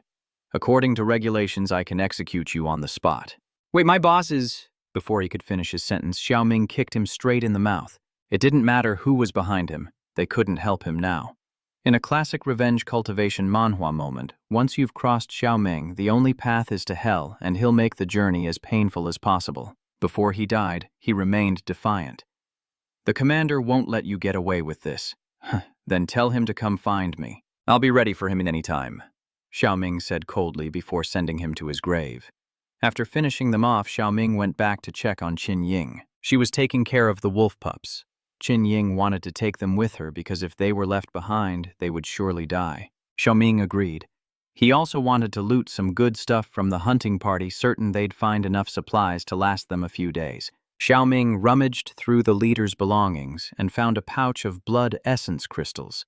Speaker 1: According to regulations, I can execute you on the spot." "Wait, my boss is..." Before he could finish his sentence, Xiao Ming kicked him straight in the mouth. It didn't matter who was behind him. They couldn't help him now. In a classic revenge cultivation manhwa moment, once you've crossed Xiao Ming, the only path is to hell, and he'll make the journey as painful as possible. Before he died, he remained defiant. "The commander won't let you get away with this." "Then tell him to come find me." I'll be ready for him in any time, Xiao Ming said coldly before sending him to his grave. After finishing them off, Xiao Ming went back to check on Qin Ying. She was taking care of the wolf pups. Qin Ying wanted to take them with her because if they were left behind, they would surely die. Xiao Ming agreed. He also wanted to loot some good stuff from the hunting party, certain they'd find enough supplies to last them a few days. Xiao Ming rummaged through the leader's belongings and found a pouch of blood essence crystals.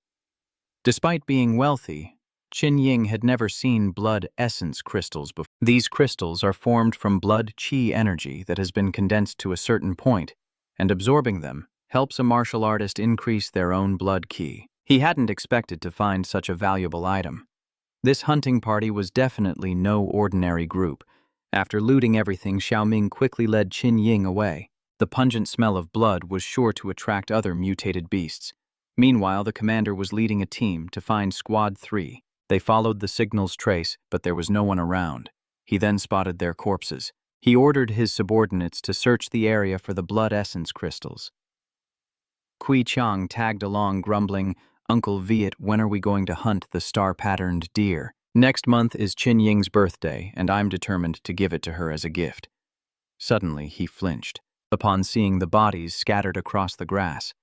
Speaker 1: Despite being wealthy, Qin Ying had never seen blood essence crystals before. These crystals are formed from blood qi energy that has been condensed to a certain point, and absorbing them helps a martial artist increase their own blood qi. He hadn't expected to find such a valuable item. This hunting party was definitely no ordinary group. After looting everything, Xiao Ming quickly led Qin Ying away. The pungent smell of blood was sure to attract other mutated beasts. Meanwhile, the commander was leading a team to find Squad 3. They followed the signal's trace, but there was no one around. He then spotted their corpses. He ordered his subordinates to search the area for the blood essence crystals. Kui Chang tagged along, grumbling, "Uncle Viet, when are we going to hunt the star-patterned deer? Next month is Qin Ying's birthday, and I'm determined to give it to her as a gift." Suddenly, he flinched upon seeing the bodies scattered across the grass.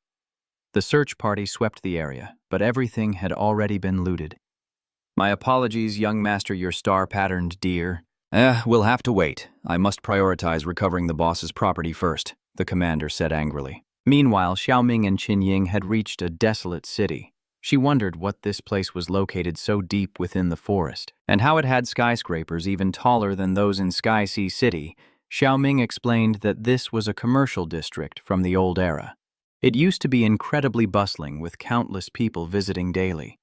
Speaker 1: The search party swept the area, but everything had already been looted. "My apologies, young master, your star-patterned deer." We'll have to wait. I must prioritize recovering the boss's property first," the commander said angrily. Meanwhile, Xiao Ming and Qin Ying had reached a desolate city. She wondered what this place was located so deep within the forest, and how it had skyscrapers even taller than those in Sky Sea City. Xiao Ming explained that this was a commercial district from the old era. It used to be incredibly bustling, with countless people visiting daily.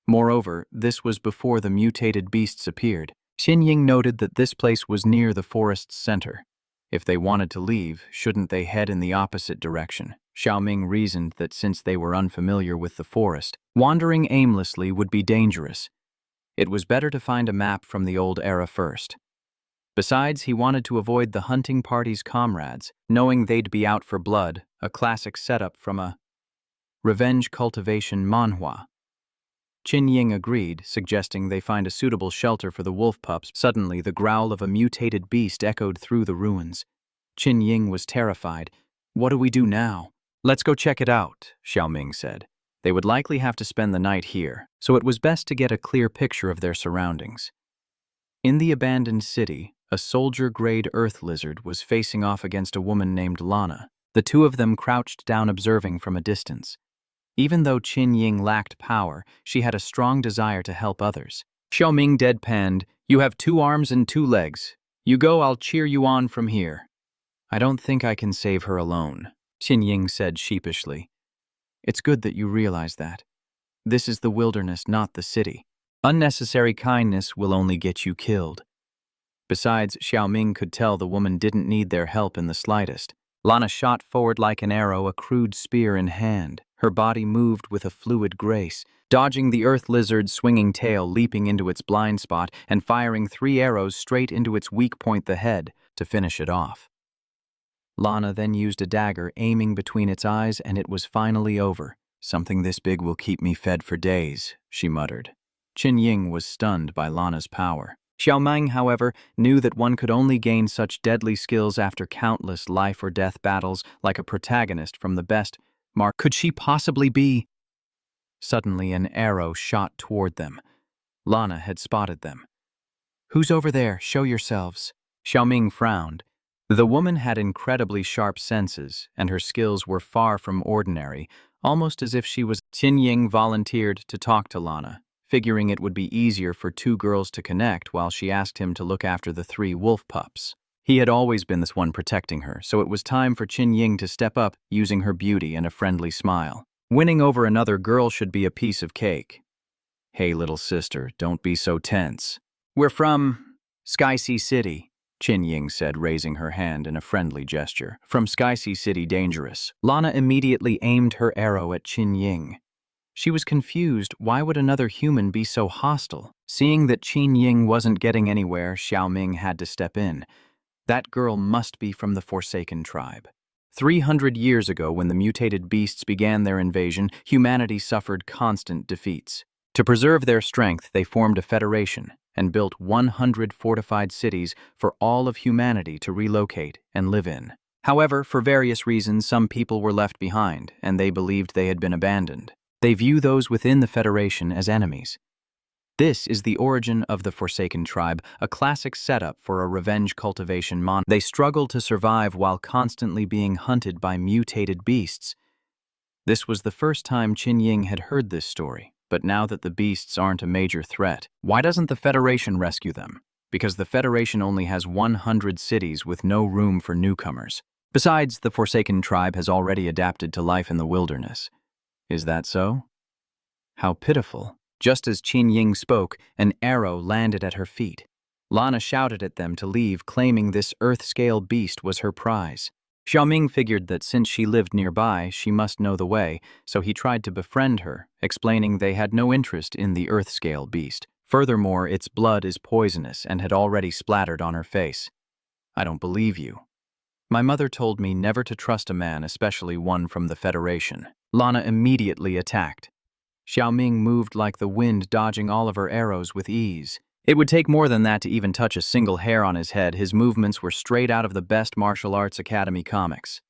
Speaker 1: Moreover, this was before the mutated beasts appeared. Qin Ying noted that this place was near the forest's center. If they wanted to leave, shouldn't they head in the opposite direction? Xiao Ming reasoned that since they were unfamiliar with the forest, wandering aimlessly would be dangerous. It was better to find a map from the old era first. Besides, he wanted to avoid the hunting party's comrades, knowing they'd be out for blood, a classic setup from a revenge cultivation manhwa. Qin Ying agreed, suggesting they find a suitable shelter for the wolf pups. Suddenly, the growl of a mutated beast echoed through the ruins. Qin Ying was terrified. "What do we do now?" "Let's go check it out," Xiao Ming said. They would likely have to spend the night here, so it was best to get a clear picture of their surroundings. In the abandoned city, a soldier-grade earth lizard was facing off against a woman named Lana. The two of them crouched down observing from a distance. Even though Qin Ying lacked power, she had a strong desire to help others. Xiao Ming deadpanned, "You have 2 arms and 2 legs. You go, I'll cheer you on from here." "I don't think I can save her alone," Qin Ying said sheepishly. "It's good that you realize that. This is the wilderness, not the city. Unnecessary kindness will only get you killed." Besides, Xiao Ming could tell the woman didn't need their help in the slightest. Lana shot forward like an arrow, a crude spear in hand. Her body moved with a fluid grace, dodging the earth lizard's swinging tail, leaping into its blind spot, and firing 3 arrows straight into its weak point, the head, to finish it off. Lana then used a dagger, aiming between its eyes, and it was finally over. "Something this big will keep me fed for days," she muttered. Qin Ying was stunned by Lana's power. Xiao Ming, however, knew that one could only gain such deadly skills after countless life-or-death battles, like a protagonist from the best. Could she possibly be? Suddenly, an arrow shot toward them. Lana had spotted them. "Who's over there? Show yourselves." Xiao Ming frowned. The woman had incredibly sharp senses, and her skills were far from ordinary, almost as if she was. Qin Ying volunteered to talk to Lana, figuring it would be easier for 2 girls to connect while she asked him to look after the 3 wolf pups. He had always been this one protecting her, so it was time for Qin Ying to step up, using her beauty and a friendly smile. Winning over another girl should be a piece of cake. "Hey, little sister, don't be so tense." "We're from Sky Sea City," Qin Ying said, raising her hand in a friendly gesture. "From Sky Sea City, dangerous." Lana immediately aimed her arrow at Qin Ying. She was confused. Why would another human be so hostile? Seeing that Qin Ying wasn't getting anywhere, Xiao Ming had to step in. That girl must be from the Forsaken tribe. 300 years ago, when the mutated beasts began their invasion, humanity suffered constant defeats. To preserve their strength, they formed a federation and built 100 fortified cities for all of humanity to relocate and live in. However, for various reasons, some people were left behind, and they believed they had been abandoned. They view those within the Federation as enemies. This is the origin of the Forsaken Tribe, a classic setup for a revenge cultivation monster. They struggle to survive while constantly being hunted by mutated beasts. This was the first time Qin Ying had heard this story, but now that the beasts aren't a major threat, why doesn't the Federation rescue them? Because the Federation only has 100 cities with no room for newcomers. Besides, the Forsaken Tribe has already adapted to life in the wilderness. Is that so? How pitiful. Just as Qin Ying spoke, an arrow landed at her feet. Lana shouted at them to leave, claiming this earth-scale beast was her prize. Xiao Ming figured that since she lived nearby, she must know the way, so he tried to befriend her, explaining they had no interest in the earth-scale beast. Furthermore, its blood is poisonous and had already splattered on her face. I don't believe you. My mother told me never to trust a man, especially one from the Federation. Lana immediately attacked. Xiao Ming moved like the wind, dodging all of her arrows with ease. It would take more than that to even touch a single hair on his head. His movements were straight out of the best martial arts academy comics.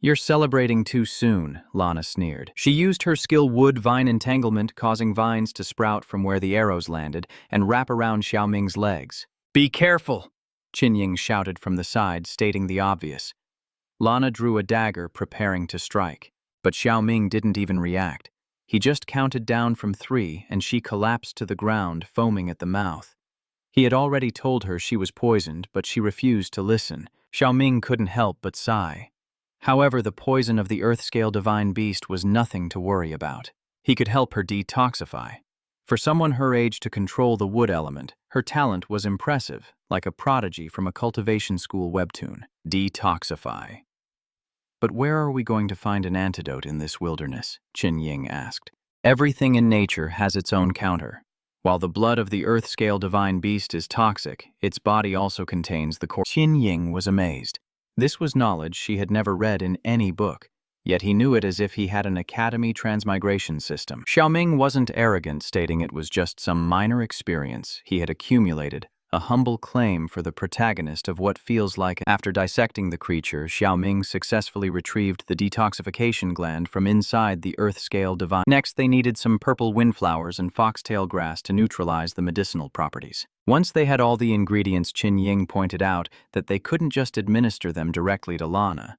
Speaker 1: You're celebrating too soon, Lana sneered. She used her skill wood vine entanglement, causing vines to sprout from where the arrows landed and wrap around Xiao Ming's legs. Be careful, Qin Ying shouted from the side, stating the obvious. Lana drew a dagger, preparing to strike, but Xiao Ming didn't even react. He just counted down from 3, and she collapsed to the ground, foaming at the mouth. He had already told her she was poisoned, but she refused to listen. Xiao Ming couldn't help but sigh. However, the poison of the Earth-scale divine beast was nothing to worry about. He could help her detoxify. For someone her age to control the wood element, her talent was impressive, like a prodigy from a cultivation school webtoon. Detoxify. But where are we going to find an antidote in this wilderness? Qin Ying asked. Everything in nature has its own counter. While the blood of the earth-scale divine beast is toxic, its body also contains the core. Qin Ying was amazed. This was knowledge she had never read in any book, yet he knew it as if he had an Academy Transmigration system. Xiao Ming wasn't arrogant, stating it was just some minor experience he had accumulated, a humble claim for the protagonist of what feels like. After dissecting the creature, Xiao Ming successfully retrieved the detoxification gland from inside the earth-scale divine. Next, they needed some purple windflowers and foxtail grass to neutralize the medicinal properties. Once they had all the ingredients, Qin Ying pointed out that they couldn't just administer them directly to Lana,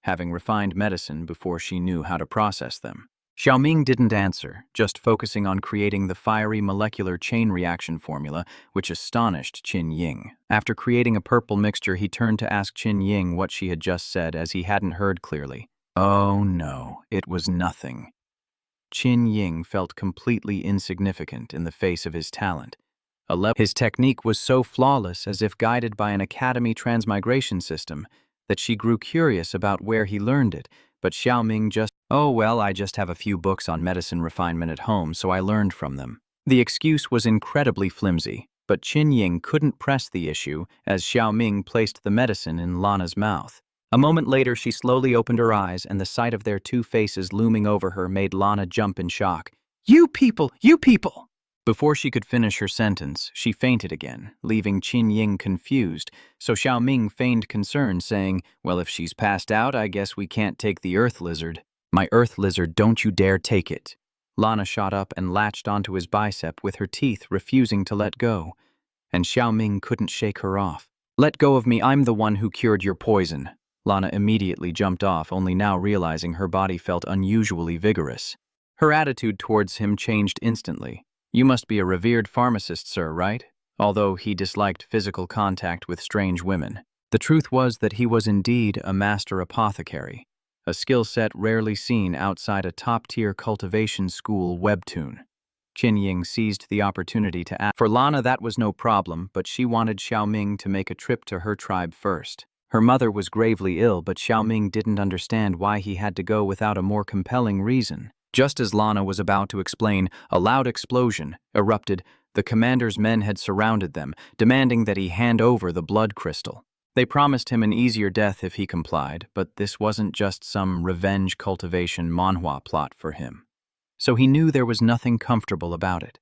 Speaker 1: having refined medicine before she knew how to process them. Xiao Ming didn't answer, just focusing on creating the fiery molecular chain reaction formula, which astonished Qin Ying. After creating a purple mixture, he turned to ask Qin Ying what she had just said, as he hadn't heard clearly. Oh no, it was nothing. Qin Ying felt completely insignificant in the face of his talent. His technique was so flawless, as if guided by an Academy Transmigration system, that she grew curious about where he learned it, but Xiao Ming just, oh well, I just have a few books on medicine refinement at home, so I learned from them. The excuse was incredibly flimsy, but Qin Ying couldn't press the issue as Xiao Ming placed the medicine in Lana's mouth. A moment later, she slowly opened her eyes, and the sight of their 2 faces looming over her made Lana jump in shock. You people! You people! Before she could finish her sentence, she fainted again, leaving Qin Ying confused, so Xiao Ming feigned concern, saying, well, if she's passed out, I guess we can't take the earth lizard. My earth lizard, don't you dare take it. Lana shot up and latched onto his bicep with her teeth, refusing to let go, and Xiao Ming couldn't shake her off. Let go of me, I'm the one who cured your poison. Lana immediately jumped off, only now realizing her body felt unusually vigorous. Her attitude towards him changed instantly. You must be a revered pharmacist, sir, right? Although he disliked physical contact with strange women. The truth was that he was indeed a master apothecary, a skill set rarely seen outside a top-tier cultivation school webtoon. Qin Ying seized the opportunity to ask. For Lana, that was no problem, but she wanted Xiao Ming to make a trip to her tribe first. Her mother was gravely ill, but Xiao Ming didn't understand why he had to go without a more compelling reason. Just as Lana was about to explain, a loud explosion erupted. The commander's men had surrounded them, demanding that he hand over the blood crystal. They promised him an easier death if he complied, but this wasn't just some revenge cultivation Manhwa plot for him. so he knew there was nothing comfortable about it.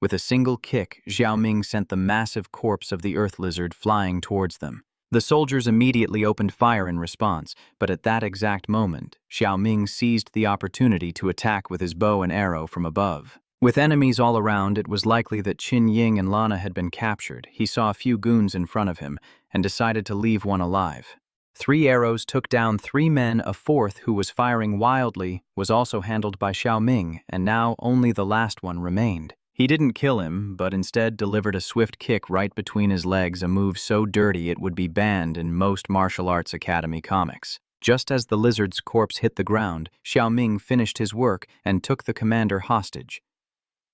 Speaker 1: With a single kick, Xiao Ming sent the massive corpse of the earth lizard flying towards them. The soldiers immediately opened fire in response, but at that exact moment, Xiao Ming seized the opportunity to attack with his bow and arrow from above. With enemies all around, it was likely that Qin Ying and Lana had been captured. He saw a few goons in front of him and decided to leave one alive. 3 arrows took down 3 men. A fourth, who was firing wildly, was also handled by Xiao Ming, and now only the last one remained. He didn't kill him, but instead delivered a swift kick right between his legs, a move so dirty it would be banned in most martial arts academy comics. Just as the lizard's corpse hit the ground, Xiao Ming finished his work and took the commander hostage.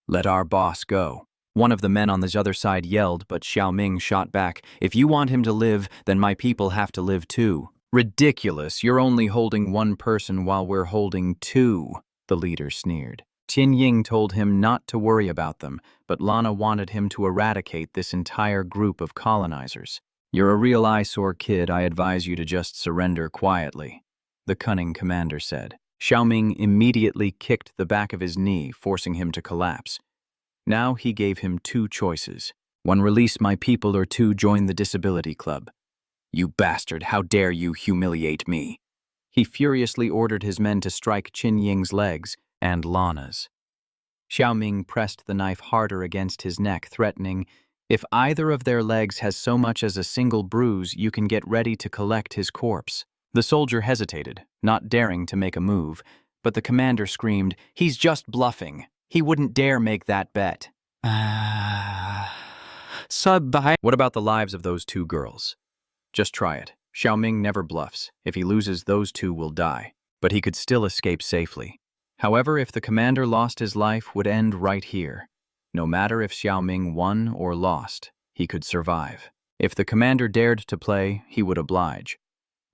Speaker 1: "Let our boss go." One of the men on the other side yelled, but Xiao Ming shot back, "If you want him to live, then my people have to live too." "Ridiculous, you're only holding one person while we're holding 2, the leader sneered. Qin Ying told him not to worry about them, but Lana wanted him to eradicate this entire group of colonizers. "You're a real eyesore, kid. I advise you to just surrender quietly," the cunning commander said. Xiao Ming immediately kicked the back of his knee, forcing him to collapse. Now he gave him 2 choices. 1, release my people, or 2, join the disability club. "You bastard, how dare you humiliate me?" He furiously ordered his men to strike Qin Ying's legs and Lana's. Xiao Ming pressed the knife harder against his neck, threatening, "If either of their legs has so much as a single bruise, you can get ready to collect his corpse." The soldier hesitated, not daring to make a move, but the commander screamed, "He's just bluffing. He wouldn't dare make that bet." What about the lives of those 2 girls? Just try it. Xiao Ming never bluffs. If he loses, those 2 will die. But he could still escape safely. However, if the commander lost, his life would end right here. No matter if Xiao Ming won or lost, he could survive. If the commander dared to play, he would oblige.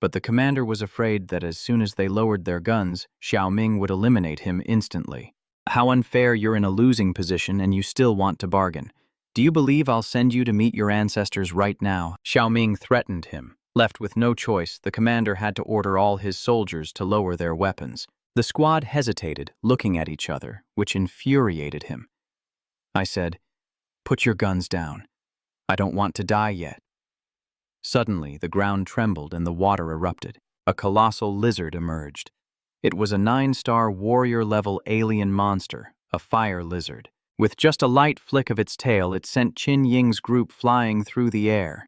Speaker 1: But the commander was afraid that as soon as they lowered their guns, Xiao Ming would eliminate him instantly. "How unfair, you're in a losing position and you still want to bargain. Do you believe I'll send you to meet your ancestors right now?" Xiao Ming threatened him. Left with no choice, the commander had to order all his soldiers to lower their weapons. The squad hesitated, looking at each other, which infuriated him. I said, "Put your guns down. I don't want to die yet." Suddenly, the ground trembled and the water erupted. A colossal lizard emerged. It was a 9-star warrior-level alien monster, a fire lizard. With just a light flick of its tail, it sent Qin Ying's group flying through the air.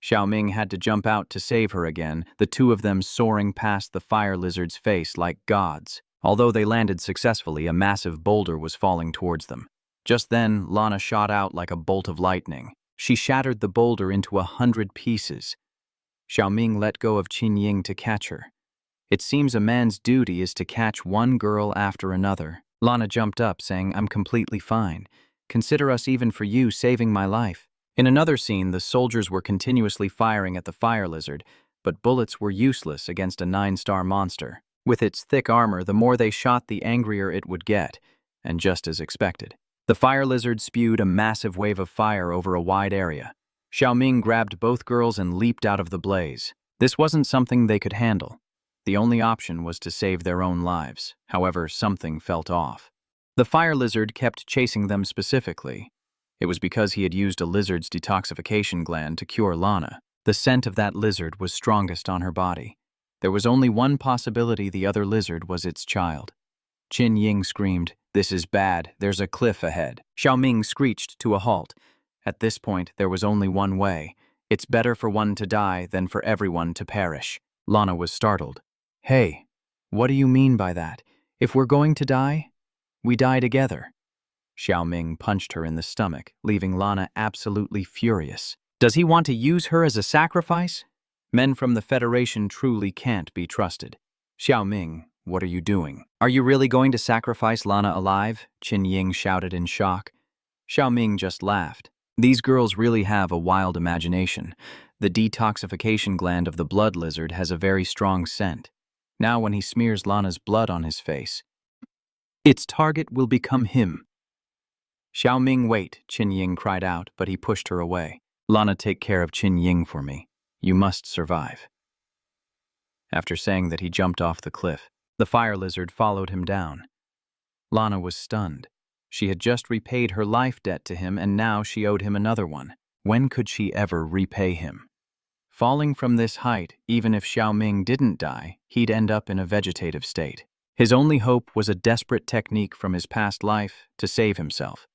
Speaker 1: Xiao Ming had to jump out to save her again, the 2 of them soaring past the fire lizard's face like gods. Although they landed successfully, a massive boulder was falling towards them. Just then, Lana shot out like a bolt of lightning. She shattered the boulder into 100 pieces. Xiao Ming let go of Qin Ying to catch her. It seems a man's duty is to catch one girl after another. Lana jumped up, saying, "I'm completely fine. Consider us even for you saving my life." In another scene, the soldiers were continuously firing at the fire lizard, but bullets were useless against a 9-star monster. With its thick armor, the more they shot, the angrier it would get, and just as expected. The fire lizard spewed a massive wave of fire over a wide area. Xiao Ming grabbed both girls and leaped out of the blaze. This wasn't something they could handle. The only option was to save their own lives. However, something felt off. The fire lizard kept chasing them specifically. It was because he had used a lizard's detoxification gland to cure Lana. The scent of that lizard was strongest on her body. There was only one possibility: the other lizard was its child. Qin Ying screamed, "This is bad. There's a cliff ahead." Xiao Ming screeched to a halt. At this point, there was only one way. It's better for one to die than for everyone to perish. Lana was startled. "Hey, what do you mean by that? If we're going to die, we die together." Xiao Ming punched her in the stomach, leaving Lana absolutely furious. Does he want to use her as a sacrifice? Men from the Federation truly can't be trusted. "Xiao Ming, what are you doing? Are you really going to sacrifice Lana alive?" Qin Ying shouted in shock. Xiao Ming just laughed. These girls really have a wild imagination. The detoxification gland of the blood lizard has a very strong scent. Now when he smears Lana's blood on his face, its target will become him. "Xiao Ming, wait," Qin Ying cried out, but he pushed her away. "Lana, take care of Qin Ying for me. You must survive." After saying that, he jumped off the cliff. The fire lizard followed him down. Lana was stunned. She had just repaid her life debt to him, and now she owed him another one. When could she ever repay him? Falling from this height, even if Xiao Ming didn't die, he'd end up in a vegetative state. His only hope was a desperate technique from his past life to save himself.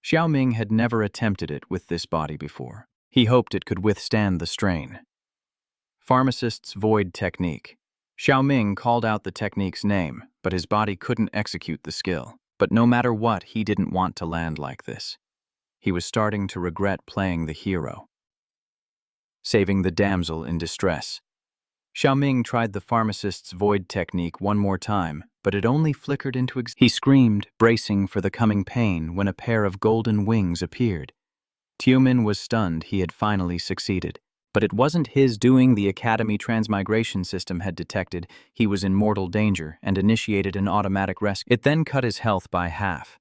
Speaker 1: Xiao Ming had never attempted it with this body before. He hoped it could withstand the strain. Pharmacist's void technique. Xiao Ming called out the technique's name, but his body couldn't execute the skill. But no matter what, he didn't want to land like this. He was starting to regret playing the hero. Saving the damsel in distress. Xiao Ming tried the pharmacist's void technique one more time, but it only flickered into existence. He screamed, bracing for the coming pain, when a pair of golden wings appeared. Xiao Ming was stunned. He had finally succeeded. But it wasn't his doing. The Academy Transmigration system had detected he was in mortal danger and initiated an automatic rescue. It then cut his health by half.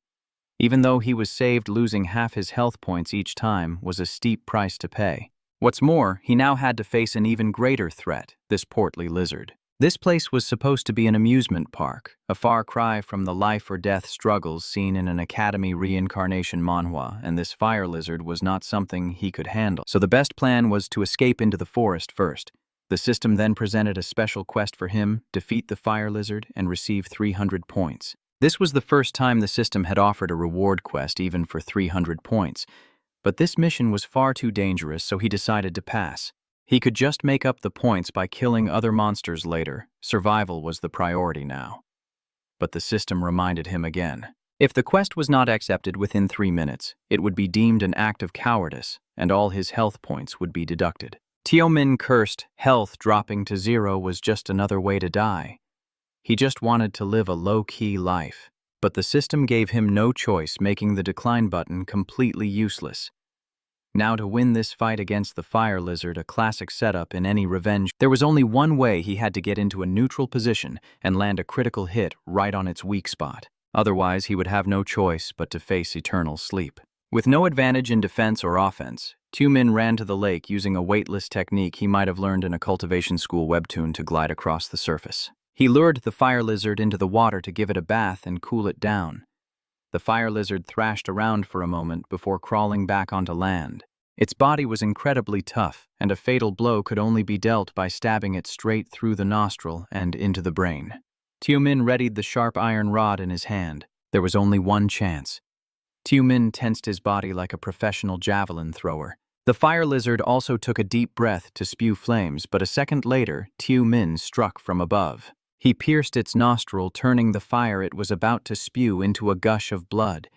Speaker 1: Even though he was saved, losing half his health points each time was a steep price to pay. What's more, he now had to face an even greater threat, this portly lizard. This place was supposed to be an amusement park, a far cry from the life-or-death struggles seen in an Academy reincarnation manhwa, and this fire lizard was not something he could handle. So the best plan was to escape into the forest first. The system then presented a special quest for him: defeat the fire lizard and receive 300 points. This was the first time the system had offered a reward quest even for 300 points. But this mission was far too dangerous, so he decided to pass. He could just make up the points by killing other monsters later. Survival was the priority now. But the system reminded him again. If the quest was not accepted within 3 minutes, it would be deemed an act of cowardice, and all his health points would be deducted. Xiao Ming cursed. Health dropping to 0 was just another way to die. He just wanted to live a low-key life. But the system gave him no choice, making the decline button completely useless. Now to win this fight against the fire lizard, a classic setup in any revenge, there was only one way: he had to get into a neutral position and land a critical hit right on its weak spot. Otherwise, he would have no choice but to face eternal sleep. With no advantage in defense or offense, Xiao Ming ran to the lake using a weightless technique he might have learned in a Cultivation school webtoon to glide across the surface. He lured the fire lizard into the water to give it a bath and cool it down. The fire lizard thrashed around for a moment before crawling back onto land. Its body was incredibly tough, and a fatal blow could only be dealt by stabbing it straight through the nostril and into the brain. Xiao Ming readied the sharp iron rod in his hand. There was only one chance. Xiao Ming tensed his body like a professional javelin thrower. The fire lizard also took a deep breath to spew flames, but a second later, Xiao Ming struck from above. He pierced its nostril, turning the fire it was about to spew into a gush of blood.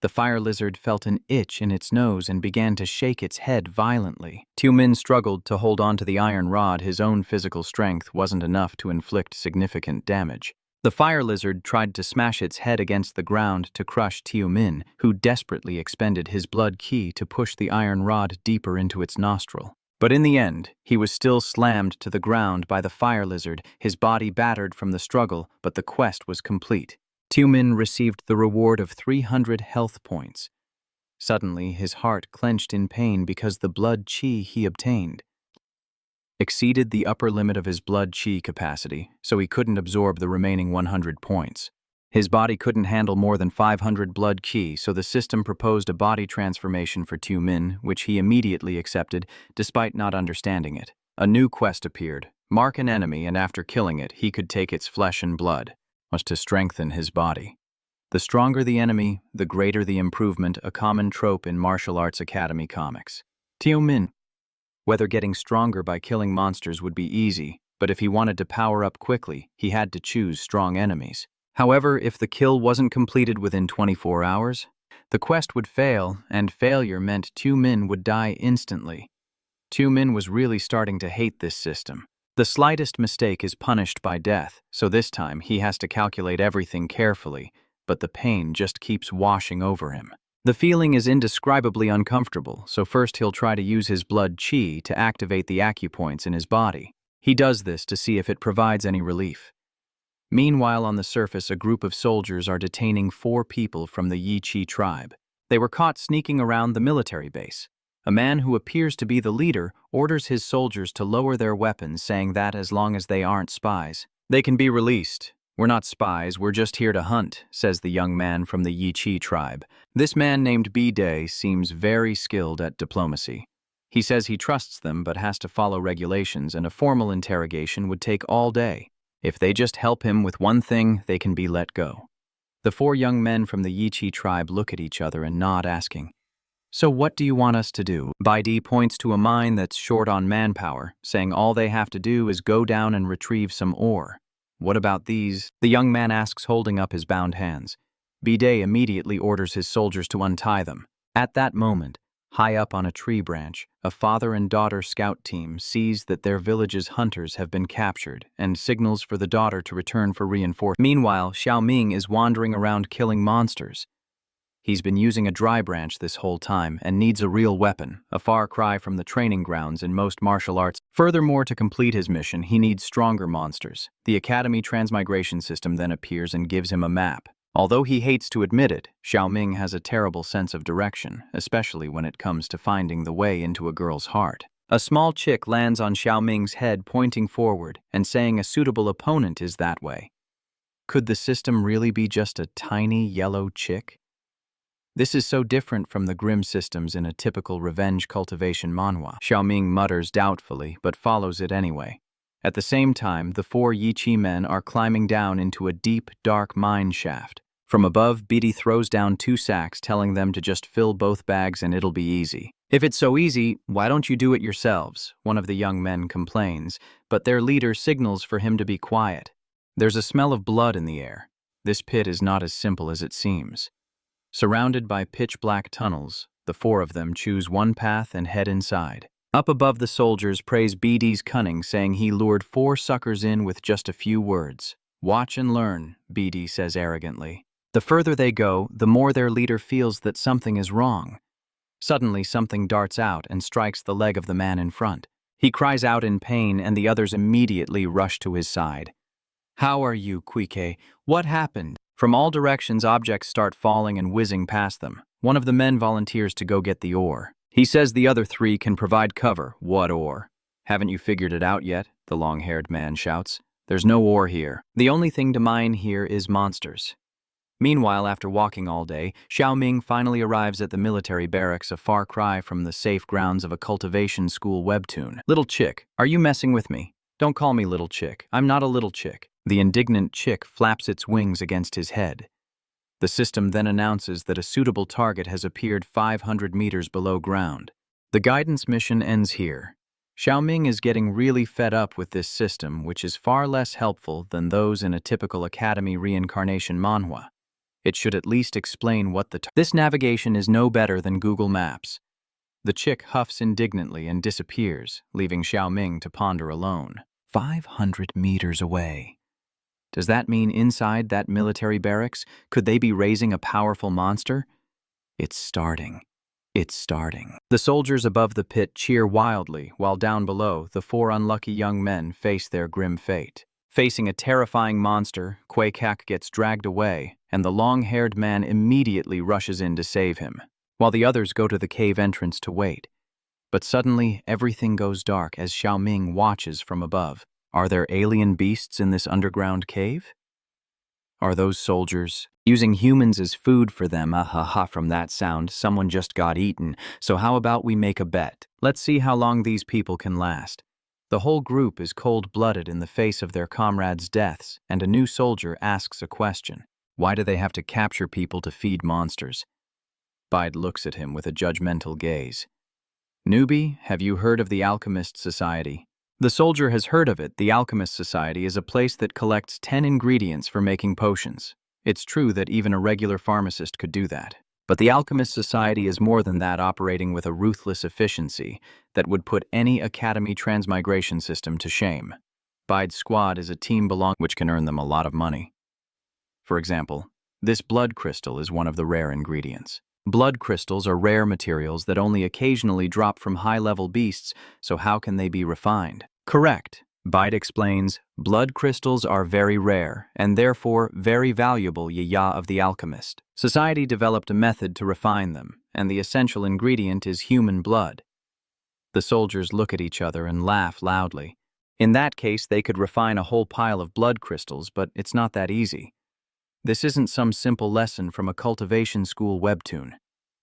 Speaker 1: The fire lizard felt an itch in its nose and began to shake its head violently. Xiao Ming struggled to hold on to the iron rod. His own physical strength wasn't enough to inflict significant damage. The fire lizard tried to smash its head against the ground to crush Xiao Ming, who desperately expended his blood ki to push the iron rod deeper into its nostril. But in the end, he was still slammed to the ground by the fire lizard, his body battered from the struggle, but the quest was complete. Xiao Ming received the reward of 300 health points. Suddenly, his heart clenched in pain because the blood chi he obtained exceeded the upper limit of his blood chi capacity, so he couldn't absorb the remaining 100 points. His body couldn't handle more than 500 blood ki, so the system proposed a body transformation for Xiao Ming, which he immediately accepted, despite not understanding it. A new quest appeared: mark an enemy, and after killing it, he could take its flesh and blood. Was to strengthen his body. The stronger the enemy, the greater the improvement, a common trope in martial arts academy comics. Xiao Ming. Whether getting stronger by killing monsters would be easy, but if he wanted to power up quickly, he had to choose strong enemies. However, if the kill wasn't completed within 24 hours, the quest would fail, and failure meant Xiao Ming would die instantly. Xiao Ming was really starting to hate this system. The slightest mistake is punished by death, so this time he has to calculate everything carefully, but the pain just keeps washing over him. The feeling is indescribably uncomfortable, so first he'll try to use his blood chi to activate the acupoints in his body. He does this to see if it provides any relief. Meanwhile, on the surface, a group of soldiers are detaining 4 people from the Yi Chi tribe. They were caught sneaking around the military base. A man who appears to be the leader orders his soldiers to lower their weapons, saying that as long as they aren't spies, they can be released. "We're not spies, we're just here to hunt," says the young man from the Yichi tribe. This man named B-Day seems very skilled at diplomacy. He says he trusts them but has to follow regulations, and a formal interrogation would take all day. If they just help him with one thing, they can be let go. The four young men from the Yichi tribe look at each other and nod, asking, "So what do you want us to do?" Baidi points to a mine that's short on manpower, saying all they have to do is go down and retrieve some ore. "What about these?" the young man asks, holding up his bound hands. B-Day immediately orders his soldiers to untie them. At that moment, high up on a tree branch, a father and daughter scout team sees that their village's hunters have been captured and signals for the daughter to return for reinforcements. Meanwhile, Xiao Ming is wandering around killing monsters. He's been using a dry branch this whole time and needs a real weapon, a far cry from the training grounds in most martial arts. Furthermore, to complete his mission, he needs stronger monsters. The Academy Transmigration system then appears and gives him a map. Although he hates to admit it, Xiao Ming has a terrible sense of direction, especially when it comes to finding the way into a girl's heart. A small chick lands on Xiao Ming's head, pointing forward and saying a suitable opponent is that way. Could the system really be just a tiny yellow chick? This is so different from the grim systems in a typical revenge cultivation manhwa. Xiao Ming mutters doubtfully, but follows it anyway. At the same time, the four Yichi men are climbing down into a deep, dark mine shaft. From above, Bidi throws down 2 sacks, telling them to just fill both bags and it'll be easy. "If it's so easy, why don't you do it yourselves?" one of the young men complains, but their leader signals for him to be quiet. There's a smell of blood in the air. This pit is not as simple as it seems. Surrounded by pitch-black tunnels, the 4 of them choose one path and head inside. Up above, the soldiers praise BD's cunning, saying he lured 4 suckers in with just a few words. "Watch and learn," BD says arrogantly. The further they go, the more their leader feels that something is wrong. Suddenly, something darts out and strikes the leg of the man in front. He cries out in pain, and the others immediately rush to his side. "How are you, Quike? What happened?" From all directions, objects start falling and whizzing past them. One of the men volunteers to go get the ore. He says the other 3 can provide cover. "What ore?" "Haven't you figured it out yet?" the long-haired man shouts. "There's no ore here. The only thing to mine here is monsters." Meanwhile, after walking all day, Xiao Ming finally arrives at the military barracks, a far cry from the safe grounds of a cultivation school webtoon. "Little chick, are you messing with me?" "Don't call me little chick. I'm not a little chick." The indignant chick flaps its wings against his head. The system then announces that a suitable target has appeared 500 meters below ground. The guidance mission ends here. Xiao Ming is getting really fed up with this system, which is far less helpful than those in a typical Academy reincarnation manhwa. It should at least explain what This navigation is no better than Google Maps. The chick huffs indignantly and disappears, leaving Xiao Ming to ponder alone. 500 meters away. Does that mean inside that military barracks, could they be raising a powerful monster? It's starting. It's starting. The soldiers above the pit cheer wildly, while down below, the 4 unlucky young men face their grim fate. Facing a terrifying monster, Kwei Kak gets dragged away, and the long-haired man immediately rushes in to save him, while the others go to the cave entrance to wait. But suddenly, everything goes dark as Xiao Ming watches from above. Are there alien beasts in this underground cave? Are those soldiers using humans as food for them? Ahaha, from that sound, someone just got eaten, so how about we make a bet? Let's see how long these people can last. The whole group is cold-blooded in the face of their comrades' deaths, and a new soldier asks a question. Why do they have to capture people to feed monsters? Bide looks at him with a judgmental gaze. "Newbie, have you heard of the Alchemist Society?" The soldier has heard of it. The Alchemist Society is a place that collects 10 ingredients for making potions. It's true that even a regular pharmacist could do that. But the Alchemist Society is more than that, operating with a ruthless efficiency that would put any Academy Transmigration system to shame. Bide's squad is a team which can earn them a lot of money. For example, this blood crystal is one of the rare ingredients. Blood crystals are rare materials that only occasionally drop from high-level beasts, so how can they be refined? Correct. Bide explains, blood crystals are very rare, and therefore very valuable. Yaya of the Alchemist Society developed a method to refine them, and the essential ingredient is human blood. The soldiers look at each other and laugh loudly. In that case, they could refine a whole pile of blood crystals, but it's not that easy. This isn't some simple lesson from a cultivation school webtoon.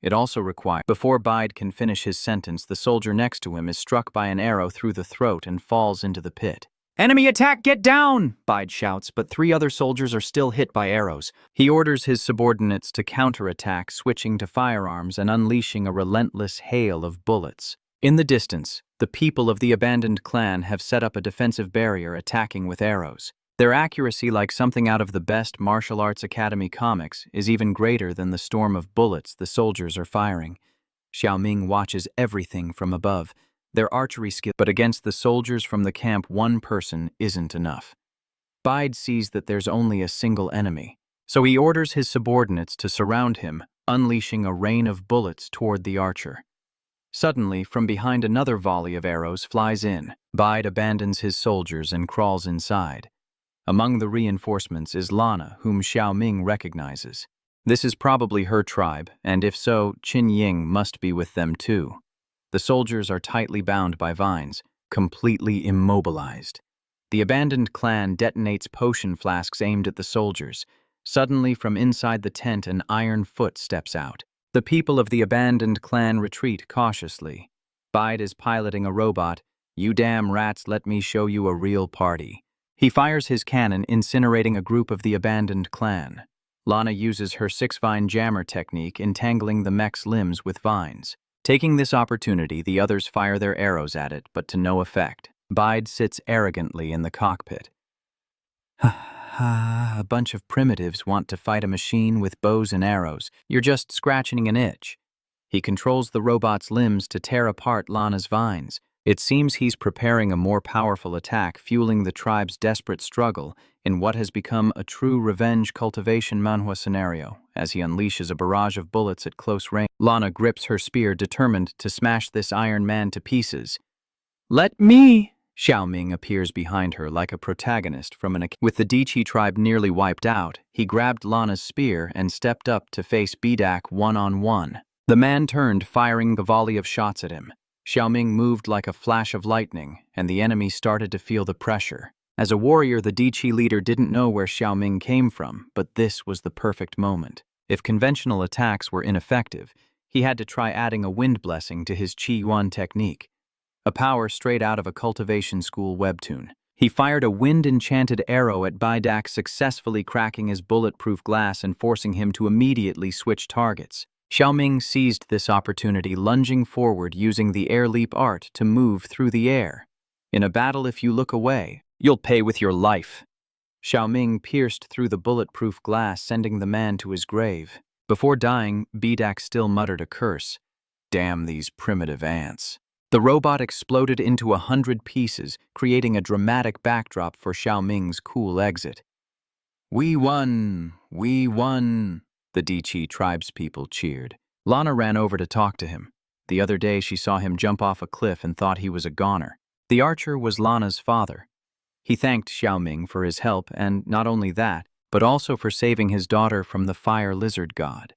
Speaker 1: It also requires. Before Bide can finish his sentence, the soldier next to him is struck by an arrow through the throat and falls into the pit. "Enemy attack, get down!" Bide shouts, but 3 other soldiers are still hit by arrows. He orders his subordinates to counterattack, switching to firearms and unleashing a relentless hail of bullets. In the distance, the people of the abandoned clan have set up a defensive barrier, attacking with arrows. Their accuracy, like something out of the best martial arts academy comics, is even greater than the storm of bullets the soldiers are firing. Xiao Ming watches everything from above. Their archery skill, but against the soldiers from the camp, one person isn't enough. Bide sees that there's only a single enemy, so he orders his subordinates to surround him, unleashing a rain of bullets toward the archer. Suddenly, from behind, another volley of arrows flies in. Bide abandons his soldiers and crawls inside. Among the reinforcements is Lana, whom Xiao Ming recognizes. This is probably her tribe, and if so, Qin Ying must be with them too. The soldiers are tightly bound by vines, completely immobilized. The abandoned clan detonates potion flasks aimed at the soldiers. Suddenly, from inside the tent, an iron foot steps out. The people of the abandoned clan retreat cautiously. Bide is piloting a robot. "You damn rats, let me show you a real party." He fires his cannon, incinerating a group of the abandoned clan. Lana uses her 6-vine jammer technique, entangling the mech's limbs with vines. Taking this opportunity, the others fire their arrows at it, but to no effect. Bide sits arrogantly in the cockpit. A bunch of primitives want to fight a machine with bows and arrows. You're just scratching an itch. He controls the robot's limbs to tear apart Lana's vines. It seems he's preparing a more powerful attack, fueling the tribe's desperate struggle in what has become a true revenge cultivation manhwa scenario. As he unleashes a barrage of bullets at close range, Lana grips her spear, determined to smash this Iron Man to pieces. "Let me!" Xiao Ming appears behind her like a protagonist from an... With the Dichi tribe nearly wiped out, he grabbed Lana's spear and stepped up to face Bidak one-on-one. The man turned, firing a volley of shots at him. Xiao Ming moved like a flash of lightning, and the enemy started to feel the pressure. As a warrior, the Dichi leader didn't know where Xiao Ming came from, but this was the perfect moment. If conventional attacks were ineffective, he had to try adding a wind blessing to his Qi Yuan technique, a power straight out of a cultivation school webtoon. He fired a wind-enchanted arrow at Bidak, successfully cracking his bulletproof glass and forcing him to immediately switch targets. Xiao Ming seized this opportunity, lunging forward using the air leap art to move through the air. In a battle, if you look away, you'll pay with your life. Xiao Ming pierced through the bulletproof glass, sending the man to his grave. Before dying, Bidak still muttered a curse. "Damn these primitive ants." The robot exploded into 100 pieces, creating a dramatic backdrop for Xiao Ming's cool exit. "We won! We won!" The Dichi tribespeople cheered. Lana ran over to talk to him. The other day she saw him jump off a cliff and thought he was a goner. The archer was Lana's father. He thanked Xiao Ming for his help, and not only that, but also for saving his daughter from the fire lizard god.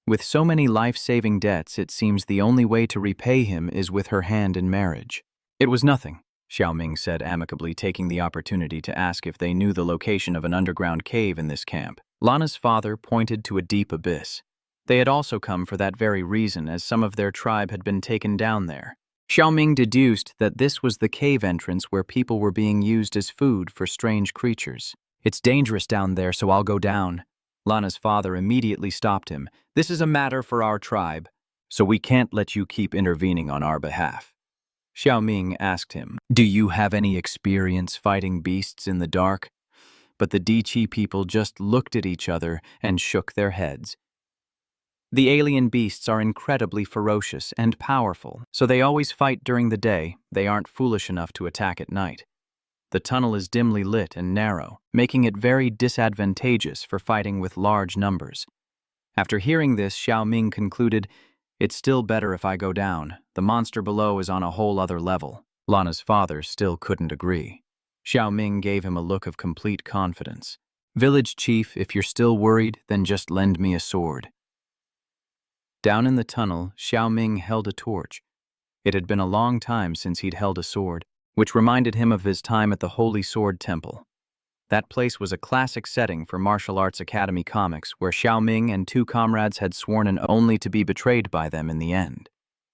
Speaker 1: With so many life-saving debts, it seems the only way to repay him is with her hand in marriage. "It was nothing," Xiao Ming said amicably, taking the opportunity to ask if they knew the location of an underground cave in this camp. Lana's father pointed to a deep abyss. They had also come for that very reason, as some of their tribe had been taken down there. Xiao Ming deduced that this was the cave entrance where people were being used as food for strange creatures. "It's dangerous down there, so I'll go down." Lana's father immediately stopped him. "This is a matter for our tribe, so we can't let you keep intervening on our behalf." Xiao Ming asked him, "Do you have any experience fighting beasts in the dark?" But the Dichi people just looked at each other and shook their heads. The alien beasts are incredibly ferocious and powerful, so they always fight during the day. They aren't foolish enough to attack at night. The tunnel is dimly lit and narrow, making it very disadvantageous for fighting with large numbers. After hearing this, Xiao Ming concluded, "It's still better if I go down. The monster below is on a whole other level." Lana's father still couldn't agree. Xiao Ming gave him a look of complete confidence. "Village chief, if you're still worried, then just lend me a sword." Down in the tunnel, Xiao Ming held a torch. It had been a long time since he'd held a sword. which reminded him of his time at the Holy Sword Temple. That place was a classic setting for martial arts academy comics where Xiao Ming and two comrades had sworn an oath only to be betrayed by them in the end.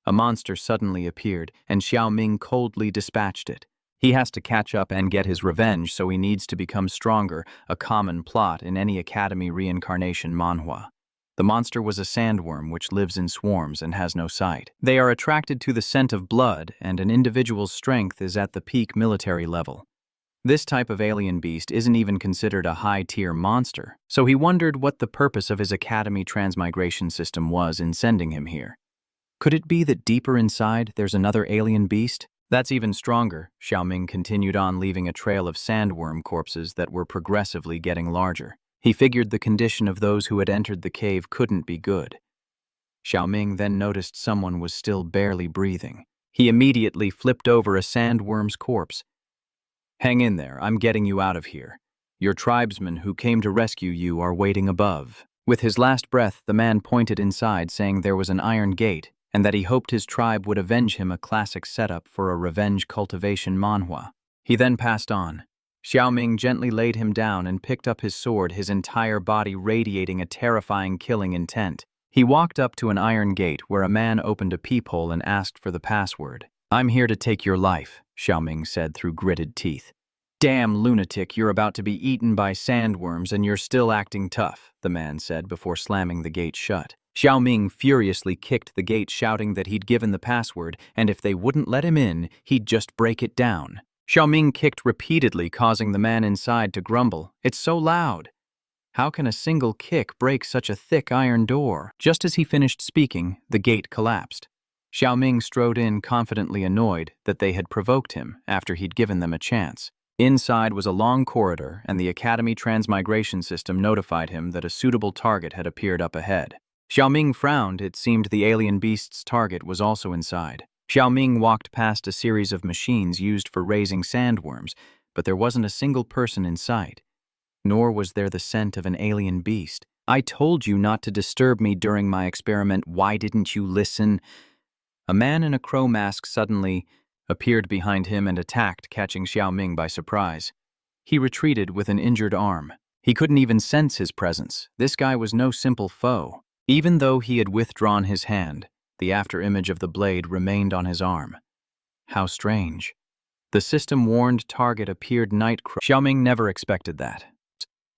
Speaker 1: A monster suddenly appeared, and Xiao Ming coldly dispatched it. He has to catch up and get his revenge, so he needs to become stronger, a common plot in any academy reincarnation manhwa. The monster was a sandworm which lives in swarms and has no sight. They are attracted to the scent of blood, and an individual's strength is at the peak military level. This type of alien beast isn't even considered a high-tier monster, so he wondered what the purpose of his Academy Transmigration system was in sending him here. Could it be that deeper inside there's another alien beast? That's even stronger, Xiao Ming continued on, leaving a trail of sandworm corpses that were progressively getting larger. He figured the condition of those who had entered the cave couldn't be good. Xiao Ming then noticed someone was still barely breathing. He immediately flipped over a sandworm's corpse. "Hang in there, I'm getting you out of here. Your tribesmen who came to rescue you are waiting above." With his last breath, the man pointed inside, saying there was an iron gate, and that he hoped his tribe would avenge him, a classic setup for a revenge cultivation manhwa. He then passed on. Xiao Ming gently laid him down and picked up his sword, his entire body radiating a terrifying killing intent. He walked up to an iron gate where a man opened a peephole and asked for the password. "I'm here to take your life," Xiao Ming said through gritted teeth. "Damn lunatic, you're about to be eaten by sandworms and you're still acting tough," the man said before slamming the gate shut. Xiao Ming furiously kicked the gate, shouting that he'd given the password, and if they wouldn't let him in, he'd just break it down. Xiao Ming kicked repeatedly, causing the man inside to grumble. "It's so loud. How can a single kick break such a thick iron door?" Just as he finished speaking, the gate collapsed. Xiao Ming strode in, confidently annoyed that they had provoked him after he'd given them a chance. Inside was a long corridor, and the Academy Transmigration system notified him that a suitable target had appeared up ahead. Xiao Ming frowned. It seemed the alien beast's target was also inside. Xiao Ming walked past a series of machines used for raising sandworms, but there wasn't a single person in sight. Nor was there the scent of an alien beast. "I told you not to disturb me during my experiment. Why didn't you listen?" A man in a crow mask suddenly appeared behind him and attacked, catching Xiao Ming by surprise. He retreated with an injured arm. He couldn't even sense his presence. This guy was no simple foe. Even though he had withdrawn his hand, the afterimage of the blade remained on his arm. How strange. The system-warned target appeared nightcrow. Xiao Ming never expected that.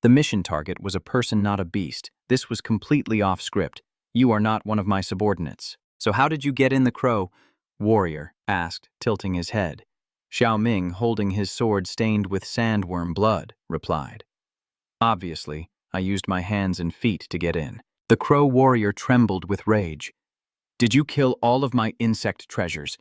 Speaker 1: The mission target was a person, not a beast. This was completely off script. "You are not one of my subordinates. So how did you get in the crow?" Warrior asked, tilting his head. Xiao Ming, holding his sword stained with sandworm blood, replied. "Obviously, I used my hands and feet to get in." The crow warrior trembled with rage. "Did you kill all of my insect treasures?"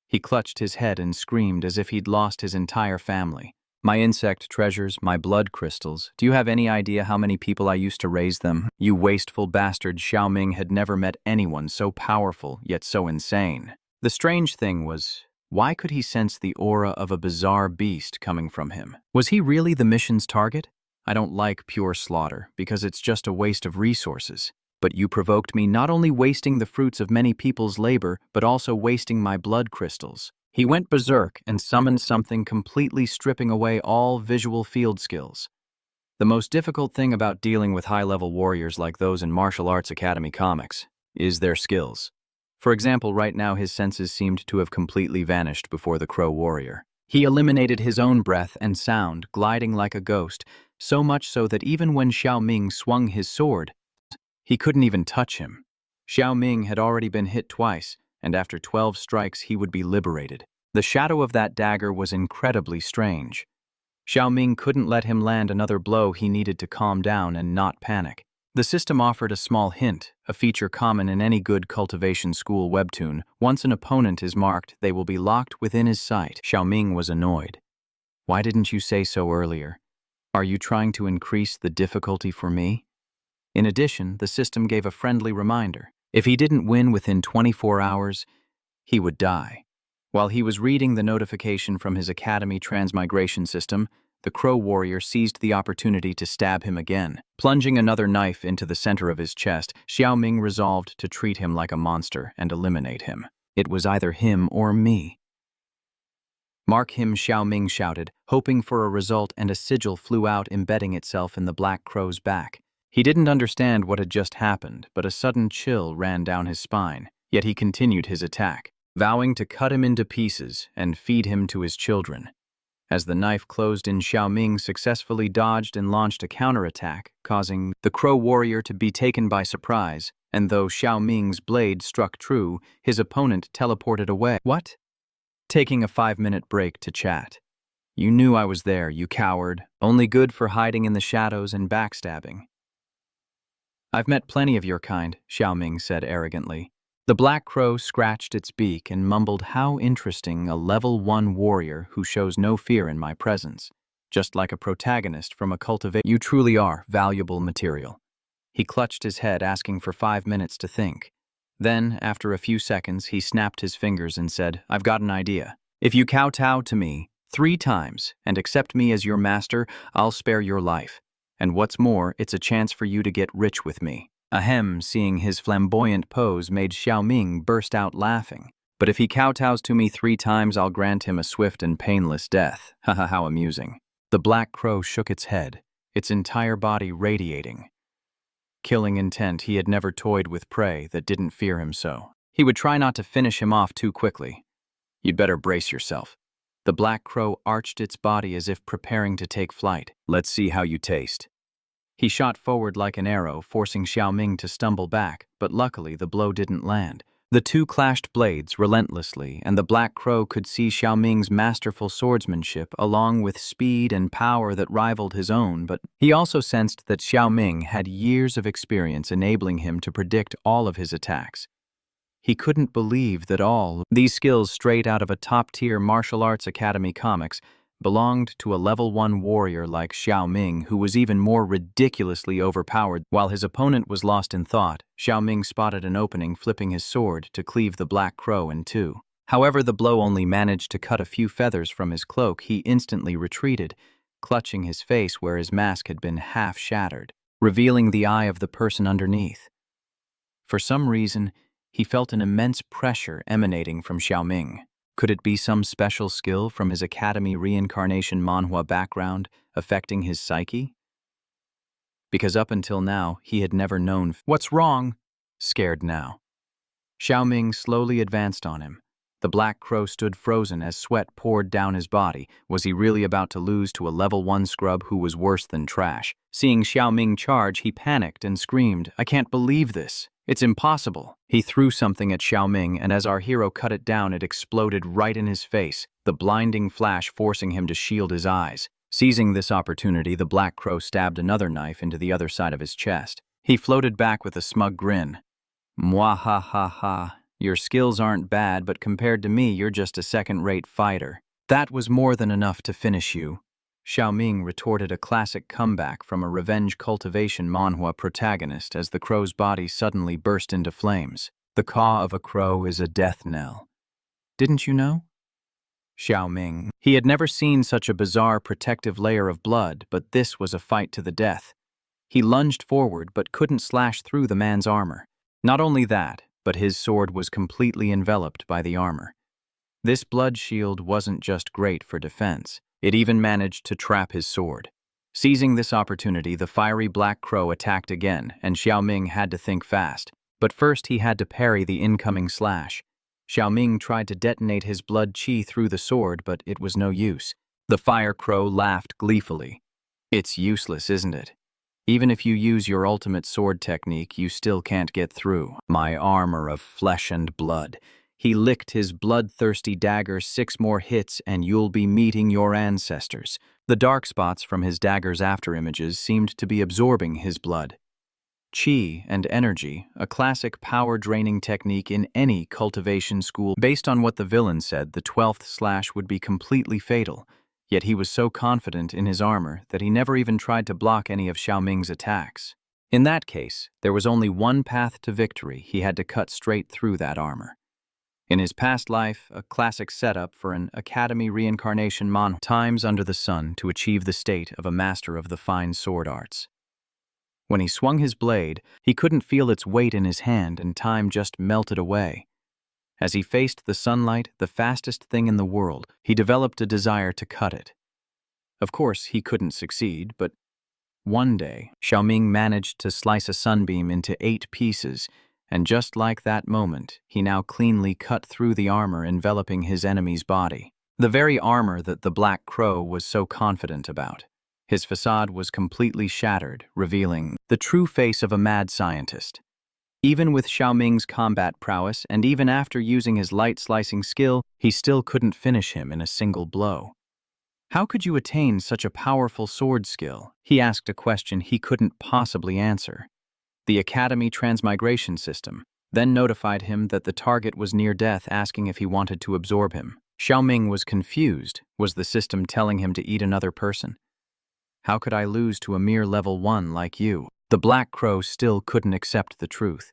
Speaker 1: He clutched his head and screamed as if he'd lost his entire family. "My insect treasures, my blood crystals. Do you have any idea how many people I used to raise them? You wasteful bastard." Xiao Ming had never met anyone so powerful, yet so insane. The strange thing was, why could he sense the aura of a bizarre beast coming from him? Was he really the mission's target? "I don't like pure slaughter, because it's just a waste of resources. But you provoked me, not only wasting the fruits of many people's labor, but also wasting my blood crystals." He went berserk and summoned something, completely stripping away all visual field skills. The most difficult thing about dealing with high-level warriors like those in martial arts academy comics is their skills. For example, right now his senses seemed to have completely vanished before the crow warrior. He eliminated his own breath and sound, gliding like a ghost, so much so that even when Xiao Ming swung his sword, he couldn't even touch him. Xiao Ming had already been hit twice, and after 12 strikes he would be liberated. The shadow of that dagger was incredibly strange. Xiao Ming couldn't let him land another blow. He needed to calm down and not panic. The system offered a small hint, a feature common in any good cultivation school webtoon. Once an opponent is marked, they will be locked within his sight. Xiao Ming was annoyed. "Why didn't you say so earlier? Are you trying to increase the difficulty for me?" In addition, the system gave a friendly reminder. If he didn't win within 24 hours, he would die. While he was reading the notification from his Academy Transmigration system, the crow warrior seized the opportunity to stab him again. Plunging another knife into the center of his chest, Xiao Ming resolved to treat him like a monster and eliminate him. It was either him or me. Mark him, Xiao Ming shouted, hoping for a result, and a sigil flew out, embedding itself in the black crow's back. He didn't understand what had just happened, but a sudden chill ran down his spine, yet he continued his attack, vowing to cut him into pieces and feed him to his children. As the knife closed in, Xiao Ming successfully dodged and launched a counterattack, causing the crow warrior to be taken by surprise, and though Xiao Ming's blade struck true, his opponent teleported away. What? Taking a 5-minute break to chat. You knew I was there, you coward, only good for hiding in the shadows and backstabbing. I've met plenty of your kind, Xiao Ming said arrogantly. The black crow scratched its beak and mumbled, how interesting, a level 1 warrior who shows no fear in my presence. Just like a protagonist from a cultivation. You truly are valuable material. He clutched his head, asking for 5 minutes to think. Then, after a few seconds, he snapped his fingers and said, I've got an idea. If you kowtow to me 3 times and accept me as your master, I'll spare your life. And what's more, it's a chance for you to get rich with me. Ahem, seeing his flamboyant pose made Xiao Ming burst out laughing. But if he kowtows to me 3 times, I'll grant him a swift and painless death. Haha, how amusing. The black crow shook its head, its entire body radiating. Killing intent, he had never toyed with prey that didn't fear him so. He would try not to finish him off too quickly. You'd better brace yourself. The black crow arched its body as if preparing to take flight. Let's see how you taste. He shot forward like an arrow, forcing Xiao Ming to stumble back, but luckily the blow didn't land. The two clashed blades relentlessly, and the black crow could see Xiao Ming's masterful swordsmanship along with speed and power that rivaled his own, but he also sensed that Xiao Ming had years of experience enabling him to predict all of his attacks. He couldn't believe that all these skills, straight out of a top-tier martial arts academy comics, belonged to a level 1 warrior like Xiao Ming, who was even more ridiculously overpowered. While his opponent was lost in thought, Xiao Ming spotted an opening, flipping his sword to cleave the black crow in 2. However, the blow only managed to cut a few feathers from his cloak. He instantly retreated, clutching his face where his mask had been half shattered, revealing the eye of the person underneath. For some reason, he felt an immense pressure emanating from Xiao Ming. Could it be some special skill from his Academy reincarnation Manhwa background affecting his psyche? Because up until now, he had never known. What's wrong? Scared now. Xiao Ming slowly advanced on him. The black crow stood frozen as sweat poured down his body. Was he really about to lose to a level 1 scrub who was worse than trash? Seeing Xiao Ming charge, he panicked and screamed, I can't believe this. It's impossible. He threw something at Xiao Ming, and as our hero cut it down, it exploded right in his face, the blinding flash forcing him to shield his eyes. Seizing this opportunity, the black crow stabbed another knife into the other side of his chest. He floated back with a smug grin. Mwahaha. Your skills aren't bad, but compared to me, you're just a second-rate fighter. That was more than enough to finish you. Xiao Ming retorted, a classic comeback from a revenge cultivation manhwa protagonist as the crow's body suddenly burst into flames. The caw of a crow is a death knell. Didn't you know? Xiao Ming. He had never seen such a bizarre protective layer of blood, but this was a fight to the death. He lunged forward but couldn't slash through the man's armor. Not only that, but his sword was completely enveloped by the armor. This blood shield wasn't just great for defense. It even managed to trap his sword. Seizing this opportunity, the fiery black crow attacked again, and Xiao Ming had to think fast. But first he had to parry the incoming slash. Xiao Ming tried to detonate his blood chi through the sword, but it was no use. The fire crow laughed gleefully. It's useless, isn't it? Even if you use your ultimate sword technique, you still can't get through my armor of flesh and blood. He licked his bloodthirsty dagger 6 more hits and you'll be meeting your ancestors. The dark spots from his dagger's afterimages seemed to be absorbing his blood. Qi and energy, a classic power-draining technique in any cultivation school. Based on what the villain said, the 12th slash would be completely fatal, yet he was so confident in his armor that he never even tried to block any of Xiao Ming's attacks. In that case, there was only one path to victory. He had to cut straight through that armor. In his past life, a classic setup for an Academy reincarnation manhwa, times under the sun to achieve the state of a master of the fine sword arts. When he swung his blade, he couldn't feel its weight in his hand and time just melted away. As he faced the sunlight, the fastest thing in the world, he developed a desire to cut it. Of course, he couldn't succeed, but one day, Xiao Ming managed to slice a sunbeam into 8 pieces, and just like that moment, he now cleanly cut through the armor enveloping his enemy's body. The very armor that the Black Crow was so confident about. His facade was completely shattered, revealing the true face of a mad scientist. Even with Xiao Ming's combat prowess, and even after using his light-slicing skill, he still couldn't finish him in a single blow. How could you attain such a powerful sword skill? He asked a question he couldn't possibly answer. The Academy Transmigration system then notified him that the target was near death, asking if he wanted to absorb him. Xiao Ming was confused. Was the system telling him to eat another person? How could I lose to a mere level 1 like you? The Black Crow still couldn't accept the truth.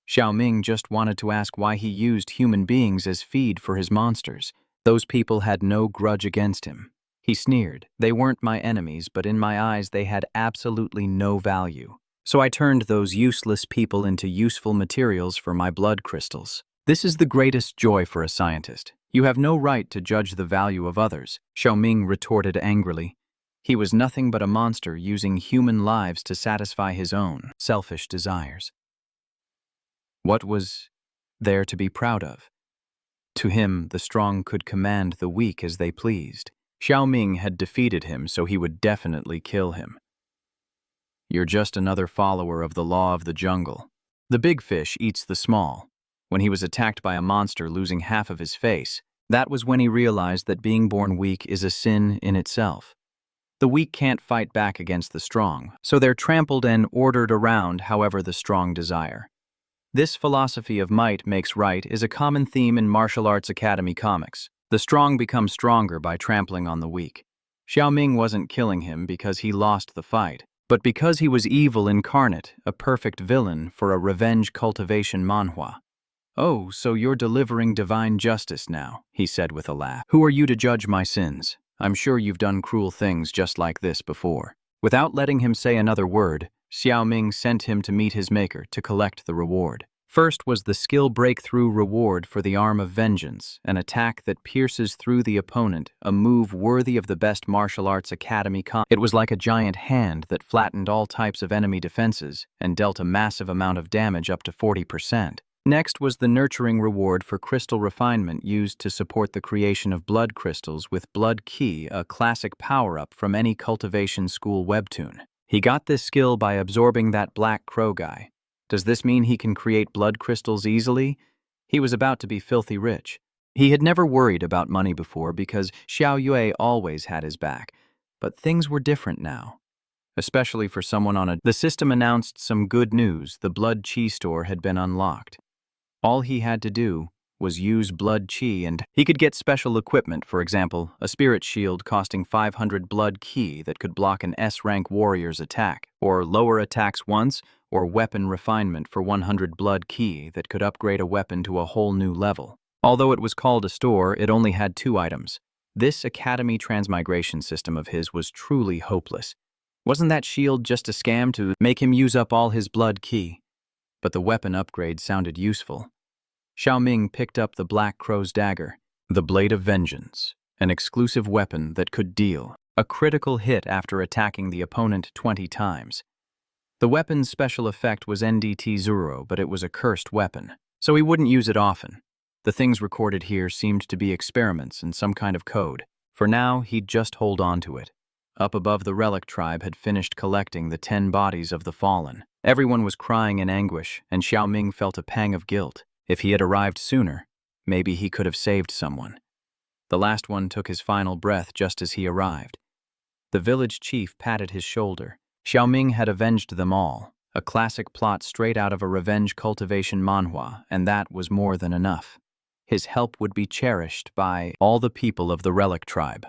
Speaker 1: Xiao Ming just wanted to ask why he used human beings as feed for his monsters. Those people had no grudge against him. He sneered. They weren't my enemies, but in my eyes they had absolutely no value. So I turned those useless people into useful materials for my blood crystals. This is the greatest joy for a scientist. You have no right to judge the value of others, Xiao Ming retorted angrily. He was nothing but a monster using human lives to satisfy his own selfish desires. What was there to be proud of? To him, the strong could command the weak as they pleased. Xiao Ming had defeated him, so he would definitely kill him. You're just another follower of the law of the jungle. The big fish eats the small. When he was attacked by a monster losing half of his face, that was when he realized that being born weak is a sin in itself. The weak can't fight back against the strong, so they're trampled and ordered around however the strong desire. This philosophy of might makes right is a common theme in martial arts academy comics. The strong become stronger by trampling on the weak. Xiao Ming wasn't killing him because he lost the fight, but because he was evil incarnate, a perfect villain for a revenge cultivation manhwa. Oh, so you're delivering divine justice now, he said with a laugh. Who are you to judge my sins? I'm sure you've done cruel things just like this before. Without letting him say another word, Xiao Ming sent him to meet his maker to collect the reward. First was the skill breakthrough reward for the Arm of Vengeance, an attack that pierces through the opponent, a move worthy of the best martial arts academy. It was like a giant hand that flattened all types of enemy defenses and dealt a massive amount of damage up to 40%. Next was the nurturing reward for crystal refinement used to support the creation of blood crystals with Blood Key, a classic power-up from any cultivation school webtoon. He got this skill by absorbing that Black Crow guy. Does this mean he can create blood crystals easily? He was about to be filthy rich. He had never worried about money before because Xiao Yue always had his back, but things were different now. Especially for someone on The system announced some good news. The Blood Chi store had been unlocked. All he had to do was use Blood Chi and he could get special equipment, for example, a spirit shield costing 500 Blood Ki that could block an S-rank warrior's attack, or lower attacks once, or weapon refinement for 100 Blood Ki that could upgrade a weapon to a whole new level. Although it was called a store, it only had 2 items. This Academy Transmigration system of his was truly hopeless. Wasn't that shield just a scam to make him use up all his Blood Ki? But the weapon upgrade sounded useful. Xiao Ming picked up the Black Crow's dagger, the Blade of Vengeance, an exclusive weapon that could deal a critical hit after attacking the opponent 20 times. The weapon's special effect was NDT 0, but it was a cursed weapon, so he wouldn't use it often. The things recorded here seemed to be experiments in some kind of code. For now, he'd just hold on to it. Up above, the relic tribe had finished collecting the 10 bodies of the fallen. Everyone was crying in anguish, and Xiao Ming felt a pang of guilt. If he had arrived sooner, maybe he could have saved someone. The last one took his final breath just as he arrived. The village chief patted his shoulder. Xiao Ming had avenged them all, a classic plot straight out of a revenge cultivation manhwa, and that was more than enough. His help would be cherished by all the people of the relic tribe.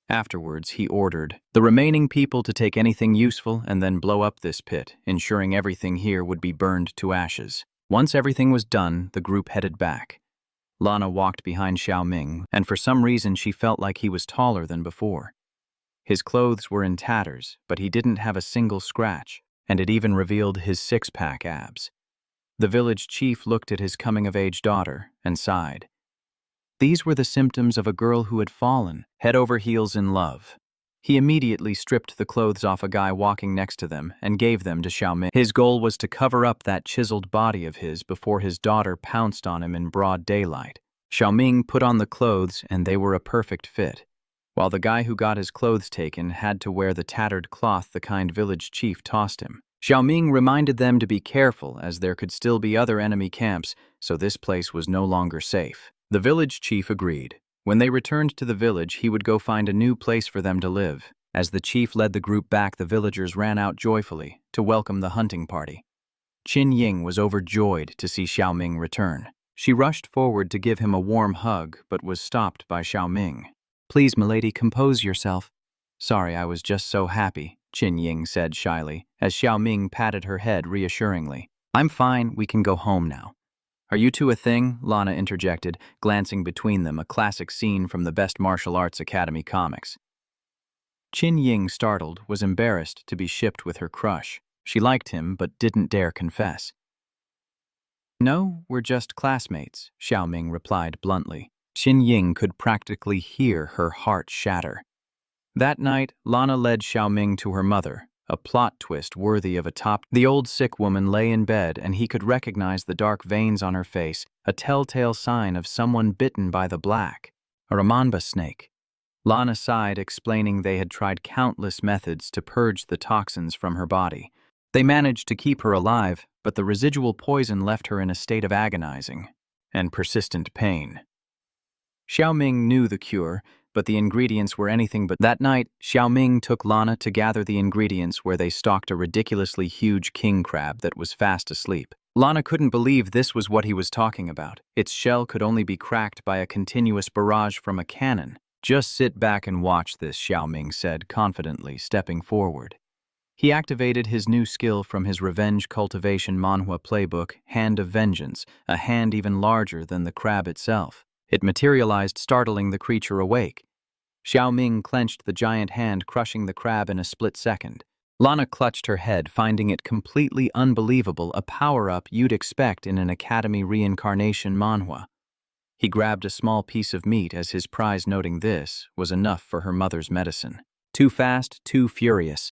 Speaker 1: Afterwards, he ordered the remaining people to take anything useful and then blow up this pit, ensuring everything here would be burned to ashes. Once everything was done, the group headed back. Lana walked behind Xiao Ming, and for some reason she felt like he was taller than before. His clothes were in tatters, but he didn't have a single scratch, and it even revealed his 6-pack abs. The village chief looked at his coming-of-age daughter and sighed. These were the symptoms of a girl who had fallen, head over heels in love. He immediately stripped the clothes off a guy walking next to them and gave them to Xiao Ming. His goal was to cover up that chiseled body of his before his daughter pounced on him in broad daylight. Xiao Ming put on the clothes and they were a perfect fit, while the guy who got his clothes taken had to wear the tattered cloth the kind village chief tossed him. Xiao Ming reminded them to be careful as there could still be other enemy camps, so this place was no longer safe. The village chief agreed. When they returned to the village, he would go find a new place for them to live. As the chief led the group back, the villagers ran out joyfully to welcome the hunting party. Qin Ying was overjoyed to see Xiao Ming return. She rushed forward to give him a warm hug, but was stopped by Xiao Ming. "Please, milady, compose yourself." "Sorry, I was just so happy," Qin Ying said shyly, as Xiao Ming patted her head reassuringly. "I'm fine, we can go home now." "Are you two a thing?" Lana interjected, glancing between them, a classic scene from the best martial arts academy comics. Qin Ying, startled, was embarrassed to be shipped with her crush. She liked him, but didn't dare confess. "No, we're just classmates," Xiao Ming replied bluntly. Qin Ying could practically hear her heart shatter. That night, Lana led Xiao Ming to her mother, a plot twist worthy of a top. The old sick woman lay in bed and he could recognize the dark veins on her face, a telltale sign of someone bitten by the black, or a mamba snake. Lana sighed, explaining they had tried countless methods to purge the toxins from her body. They managed to keep her alive, but the residual poison left her in a state of agonizing and persistent pain. Xiao Ming knew the cure, but the ingredients were anything but. That night, Xiao Ming took Lana to gather the ingredients where they stalked a ridiculously huge king crab that was fast asleep. Lana couldn't believe this was what he was talking about. Its shell could only be cracked by a continuous barrage from a cannon. "Just sit back and watch this," Xiao Ming said confidently, stepping forward. He activated his new skill from his revenge cultivation Manhwa playbook, Hand of Vengeance, a hand even larger than the crab itself. It materialized, startling the creature awake. Xiao Ming clenched the giant hand, crushing the crab in a split second. Lana clutched her head, finding it completely unbelievable, a power-up you'd expect in an Academy reincarnation Manhwa. He grabbed a small piece of meat as his prize, noting this was enough for her mother's medicine. Too fast, too furious.